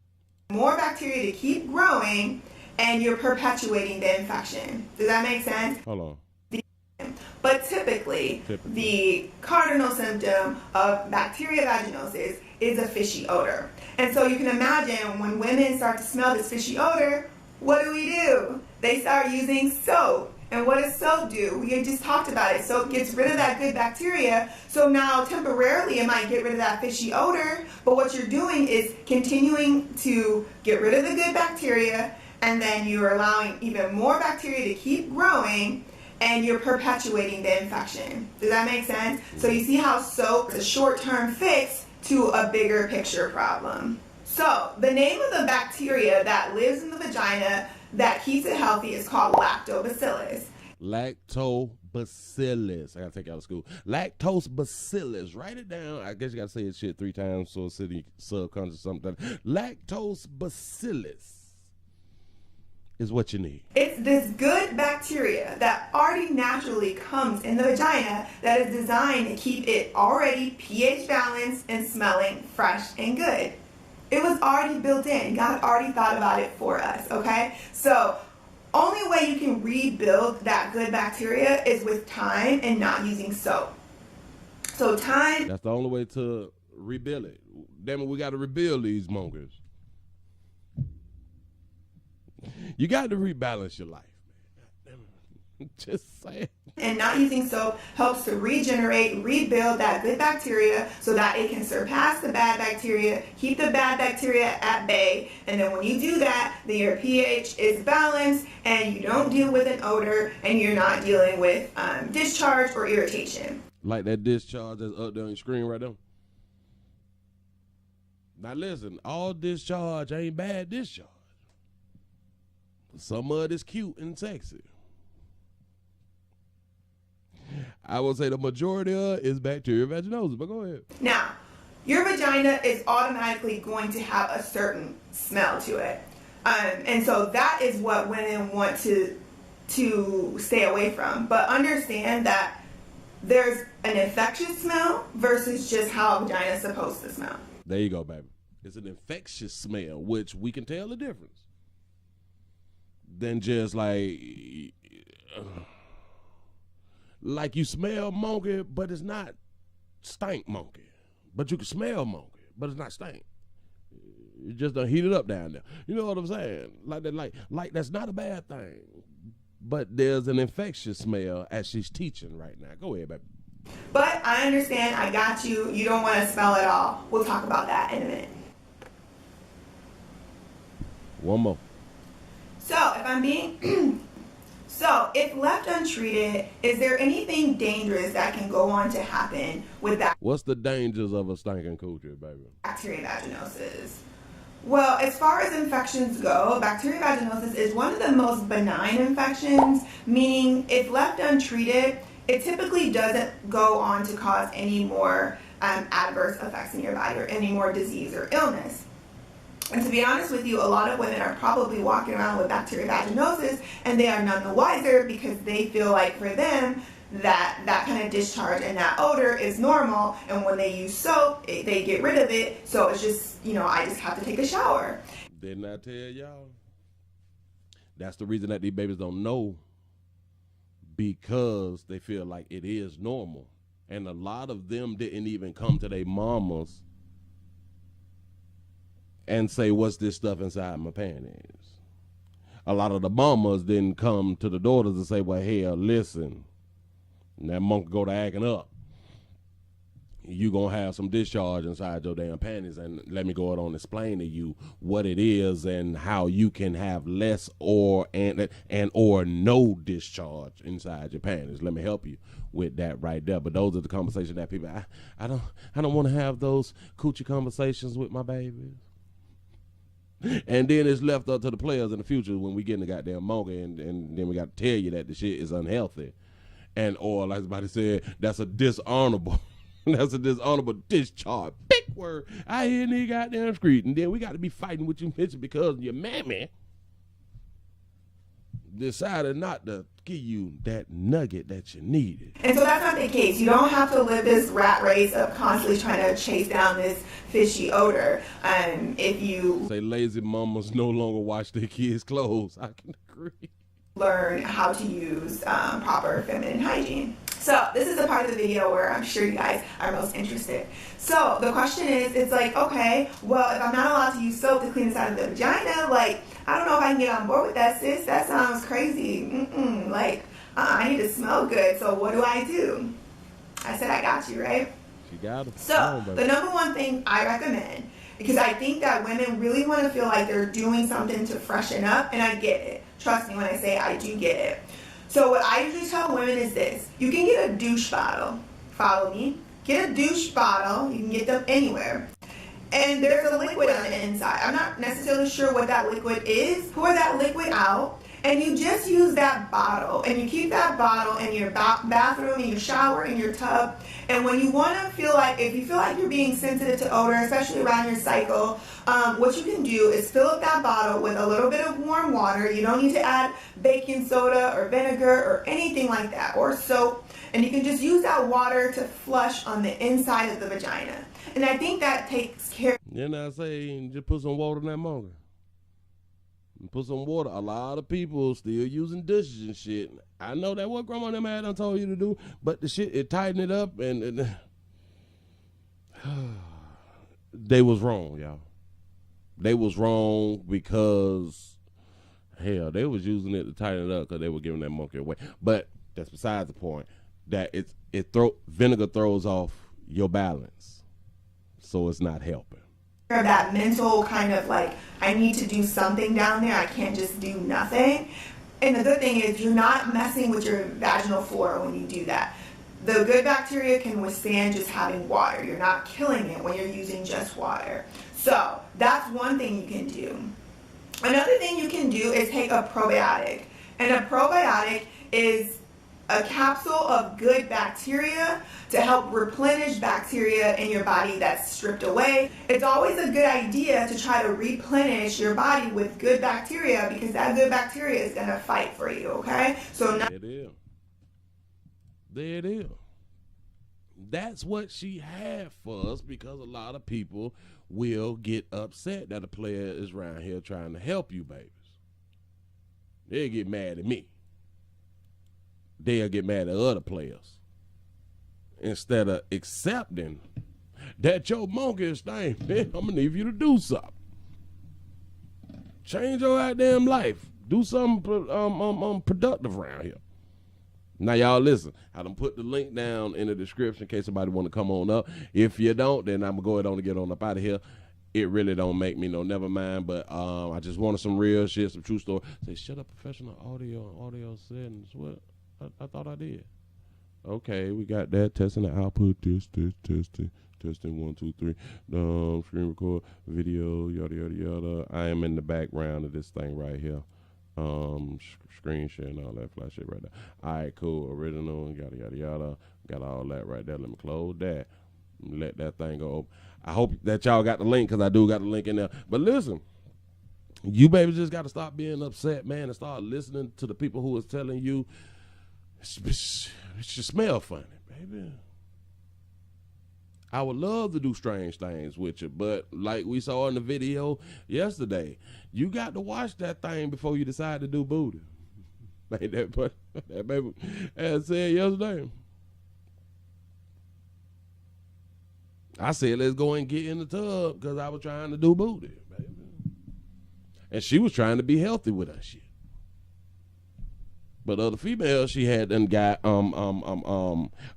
More bacteria to keep growing, and you're perpetuating the infection. Does that make sense? Hold on. But typically, the cardinal symptom of bacterial vaginosis is a fishy odor. And so you can imagine when women start to smell this fishy odor, what do? They start using soap. And what does soap do? We just talked about it. Soap gets rid of that good bacteria. So now temporarily it might get rid of that fishy odor, but what you're doing is continuing to get rid of the good bacteria, and then you're allowing even more bacteria to keep growing, and you're perpetuating the infection. Does that make sense? So you see how soap is a short-term fix to a bigger picture problem. So the name of the bacteria that lives in the vagina that keeps it healthy is called lactobacillus. Lactobacillus. I gotta take you out of school. Lactobacillus. Write it down. I guess you gotta say it shit 3 times so it's in the subconscious or something. Lactobacillus is what you need. It's this good bacteria that already naturally comes in the vagina that is designed to keep it already pH balanced and smelling fresh and good. It was already built in. God already thought about it for us, okay? So only way you can rebuild that good bacteria is with time and not using soap. So time. That's the only way to rebuild it. Damn it, we got to rebuild these monkeys. You got to rebalance your life, man. Just saying. And not using soap helps to regenerate, rebuild that good bacteria so that it can surpass the bad bacteria, keep the bad bacteria at bay, and then when you do that, then your pH is balanced and you don't deal with an odor and you're not dealing with discharge or irritation. Like that discharge that's up there on your screen right there. Now listen, all discharge ain't bad discharge. Some of it is cute and sexy. I will say the majority of it is bacterial vaginosis, but go ahead. Now, your vagina is automatically going to have a certain smell to it. And so that is what women want to stay away from. But understand that there's an infectious smell versus just how a vagina is supposed to smell. There you go, baby. It's an infectious smell, which we can tell the difference. Than just like you smell monkey, but it's not stink monkey. But you can smell monkey, but it's not stink. You just don't heat it up down there. You know what I'm saying? Like that, like that's not a bad thing. But there's an infectious smell as she's teaching right now. Go ahead, baby. But I understand, I got you. You don't want to smell it all. We'll talk about that in a minute. One more. So if left untreated, is there anything dangerous that can go on to happen with that? What's the dangers of a stinking coochie, baby? Bacterial vaginosis. Well, as far as infections go, bacterial vaginosis is one of the most benign infections, meaning if left untreated, it typically doesn't go on to cause any more adverse effects in your body or any more disease or illness. And to be honest with you, a lot of women are probably walking around with bacterial vaginosis and they are none the wiser because they feel like for them that kind of discharge and that odor is normal, and when they use soap, they get rid of it, so it's just, I just have to take a shower. Didn't I tell y'all? That's the reason that these babies don't know, because they feel like it is normal. And a lot of them didn't even come to their mamas and say, what's this stuff inside my panties? A lot of the mamas didn't come to the daughters and say, well, hell, listen, and that monkey go to acting up, you gonna have some discharge inside your damn panties, and let me go on and explain to you what it is and how you can have less or no discharge inside your panties. Let me help you with that right there. But those are the conversations that people, I don't want to have those coochie conversations with my babies. And then it's left up to the players in the future when we get in the goddamn monkey, and then we got to tell you that the shit is unhealthy. And or like somebody said, that's a dishonorable discharge. Big word. I hear in the goddamn street. And then we got to be fighting with you bitches because your mammy decided not to give you that nugget that you needed. And so that's not the case. You don't have to live this rat race of constantly trying to chase down this fishy odor. If you say lazy mamas no longer wash their kids' clothes, I can agree. Learn how to use proper feminine hygiene. So this is the part of the video where I'm sure you guys are most interested. So the question is, it's like, okay, well, if I'm not allowed to use soap to clean inside of the vagina, like, I don't know if I can get on board with that, sis. That sounds crazy. I need to smell good. So what do? I said, I got you, right? She got it. So the number one thing I recommend, because I think that women really want to feel like they're doing something to freshen up, and I get it. Trust me when I say I do get it. So what I usually tell women is this. You can get a douche bottle. Follow me. Get a douche bottle. You can get them anywhere. And there's a liquid on the inside. I'm not necessarily sure what that liquid is. Pour that liquid out, and you just use that bottle. And you keep that bottle in your bathroom, in your shower, in your tub. And when you want to feel like, if you feel like you're being sensitive to odor, especially around your cycle, what you can do is fill up that bottle with a little bit of warm water. You don't need to add baking soda or vinegar or anything like that, or soap. And you can just use that water to flush on the inside of the vagina. And I think that takes care. Then I say, just put some water in that monkey. Put some water. A lot of people still using dishes and shit. I know that what grandma and them had done told you to do, but the shit, it tightened it up, and they was wrong, y'all. They was wrong because, hell, they was using it to tighten it up because they were giving that monkey away. But that's besides the point. That vinegar throws off your balance, so it's not helping. That mental kind of like, I need to do something down there. I can't just do nothing. And the good thing is you're not messing with your vaginal flora when you do that. The good bacteria can withstand just having water. You're not killing it when you're using just water. So that's one thing you can do. Another thing you can do is take a probiotic. And a probiotic is a capsule of good bacteria to help replenish bacteria in your body that's stripped away. It's always a good idea to try to replenish your body with good bacteria, because that good bacteria is going to fight for you, okay? So now there it is. That's what she had for us, because a lot of people will get upset that a player is around here trying to help you, babies. They'll get mad at me. They'll get mad at other players instead of accepting that your monkey is thing. Man, I'm gonna need you to do something. Change your goddamn life. Do something productive around here. Now y'all listen. I done put the link down in the description in case somebody want to come on up. If you don't, then I'm gonna go ahead on and get on up out of here. it really don't make me no never mind. But I just wanted some real shit, some true story. Say, shut up, professional audio settings. What? I thought I did. Okay, we got that. Testing the output. Testing. 1, 2, 3. Screen record, video, yada yada yada. I am in the background of this thing right here. Screen share and all that flash shit right there. All right, cool. Original, yada yada yada. Got all that right there. Let me close that. Let that thing go. I hope that y'all got the link, because I do got the link in there. But listen, you baby just got to stop being upset, man, and start listening to the people who is telling you it should smell funny, baby. I would love to do strange things with you, but like we saw in the video yesterday, you got to watch that thing before you decide to do booty. Like that baby as said yesterday. I said, let's go and get in the tub, because I was trying to do booty, baby. And she was trying to be healthy with her shit. But other females, she had them got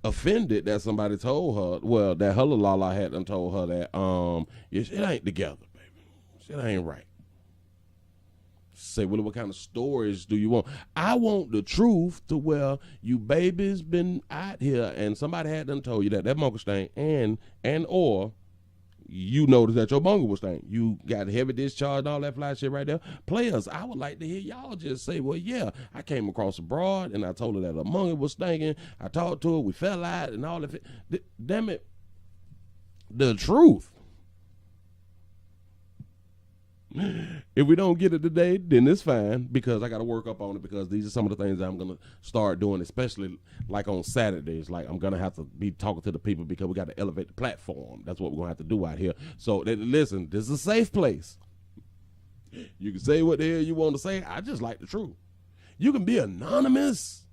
offended that somebody told her, well, that her lala had them told her that it ain't together, baby. Shit ain't right. Say, well, what kind of stories do you want? I want the truth to where you babies been out here and somebody had them told you that monkey stank and or you noticed that your bungle was stank. You got heavy discharge and all that fly shit right there. Players, I would like to hear y'all just say, well, yeah, I came across a broad and I told her that her bungle was stinking. I talked to her, we fell out and all of it. Damn it, the truth. If we don't get it today, then it's fine, because I got to work up on it, because these are some of the things I'm going to start doing, especially like on Saturdays. Like, I'm going to have to be talking to the people, because we got to elevate the platform. That's what we're going to have to do out here. So, listen, this is a safe place. You can say what the hell you want to say. I just like the truth. You can be anonymous.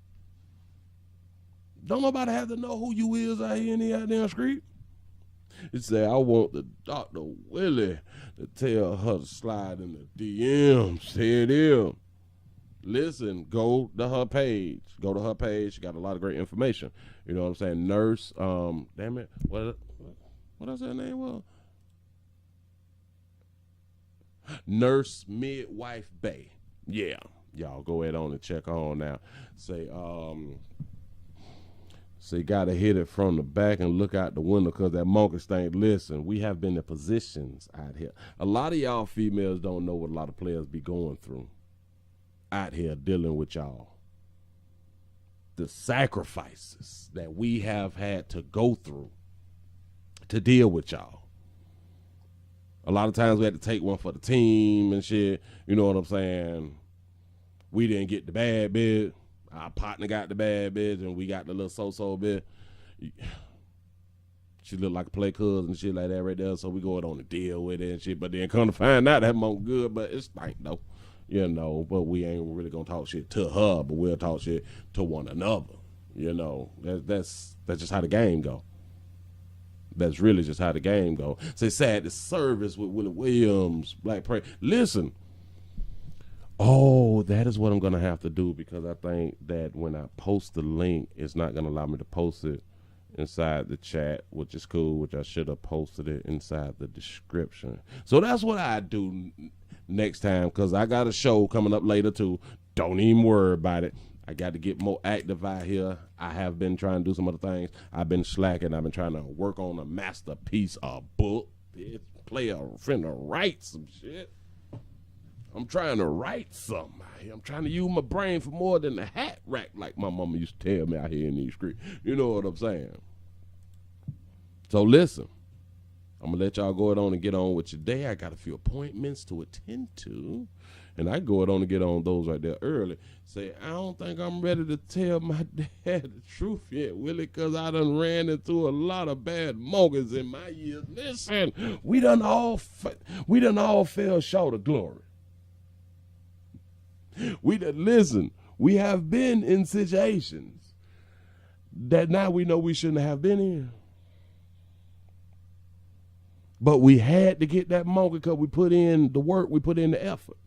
Don't nobody have to know who you is out here in the goddamn street. It said, I want the Dr. Willie to tell her to slide in the DMs. Said him. Listen, go to her page. Go to her page. She got a lot of great information. You know what I'm saying? Nurse, damn it. What else that name was? Nurse Midwife Bay. Yeah. Y'all go ahead on and check on now. Say, so you got to hit it from the back and look out the window, because that monkey stank. Listen, we have been in positions out here. A lot of y'all females don't know what a lot of players be going through out here dealing with y'all. The sacrifices that we have had to go through to deal with y'all. A lot of times we had to take one for the team and shit. You know what I'm saying? We didn't get the bad bit. Our partner got the bad bitch, and we got the little so-so bit. She looked like a play cousin and shit like that right there, so we going on to deal with it and shit. But then come to find out that monk good, but it's stank though. You know, but we ain't really gonna talk shit to her, but we'll talk shit to one another. You know, that's just how the game go. That's really just how the game go. Say, sad the service with Willie Williams, Black Prey. Listen. Oh, that is what I'm going to have to do, because I think that when I post the link, it's not going to allow me to post it inside the chat, which is cool, which I should have posted it inside the description. So that's what I do next time, because I got a show coming up later too. Don't even worry about it. I got to get more active out here. I have been trying to do some other things. I've been slacking. I've been trying to work on a masterpiece, a book. Play a friend to write some shit. I'm trying to write something out here. I'm trying to use my brain for more than the hat rack, like my mama used to tell me out here in these streets. You know what I'm saying? So listen, I'm going to let y'all go on and get on with your day. I got a few appointments to attend to, and I go on and get on those right there early. Say, I don't think I'm ready to tell my dad the truth yet, Willie, because I done ran into a lot of bad monkeys in my years. Listen, we done all fell short of glory. We have been in situations that now we know we shouldn't have been in. But we had to get that monkey because we put in the work, we put in the effort.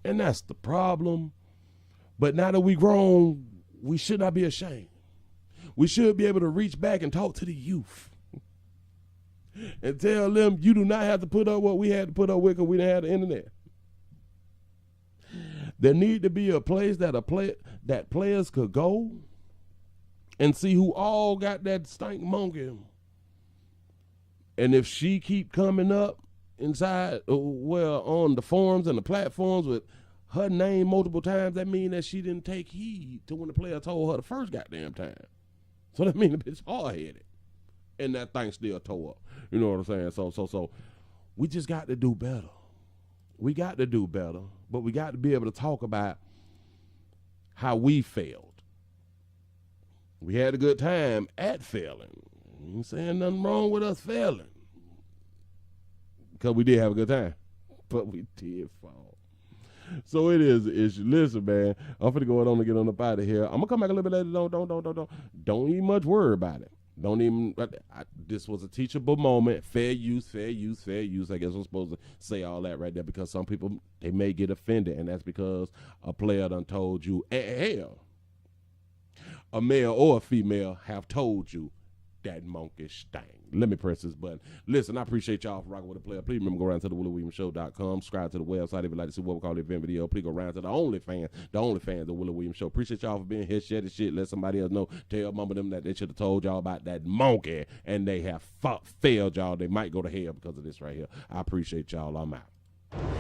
And that's the problem. But now that we grown, we should not be ashamed. We should be able to reach back and talk to the youth. and tell them you do not have to put up what we had to put up with because we didn't have the internet. There need to be a place that players could go and see who all got that stank monkey. And if she keep coming up inside, well, on the forums and the platforms with her name multiple times, that mean that she didn't take heed to when the player told her the first goddamn time. So that mean the bitch hard-headed. And that thing still tore up. You know what I'm saying? So we just got to do better. We got to do better, but we got to be able to talk about how we failed. We had a good time at failing. I ain't saying nothing wrong with us failing, because we did have a good time, but we did fall. So it is an issue. Listen, man, I'm finna go on and get on up out of here. I'm gonna come back a little bit later. Don't even much worry about it. Don't even. This was a teachable moment. Fair use. I guess I'm supposed to say all that right there, because some people, they may get offended, and that's because a player done told you, hell, a male or a female have told you that monkey stank. Let me press this button. Listen, I appreciate y'all for rocking with the player. Please remember, go around to the WillieWilliamsShow.com. Subscribe to the website if you'd like to see what we call the event video. Please go around to the OnlyFans of the Willie Williams Show. Appreciate y'all for being here. Share the shit. Let somebody else know. Tell mama them that they should have told y'all about that monkey, and they have failed y'all. They might go to hell because of this right here. I appreciate y'all. I'm out.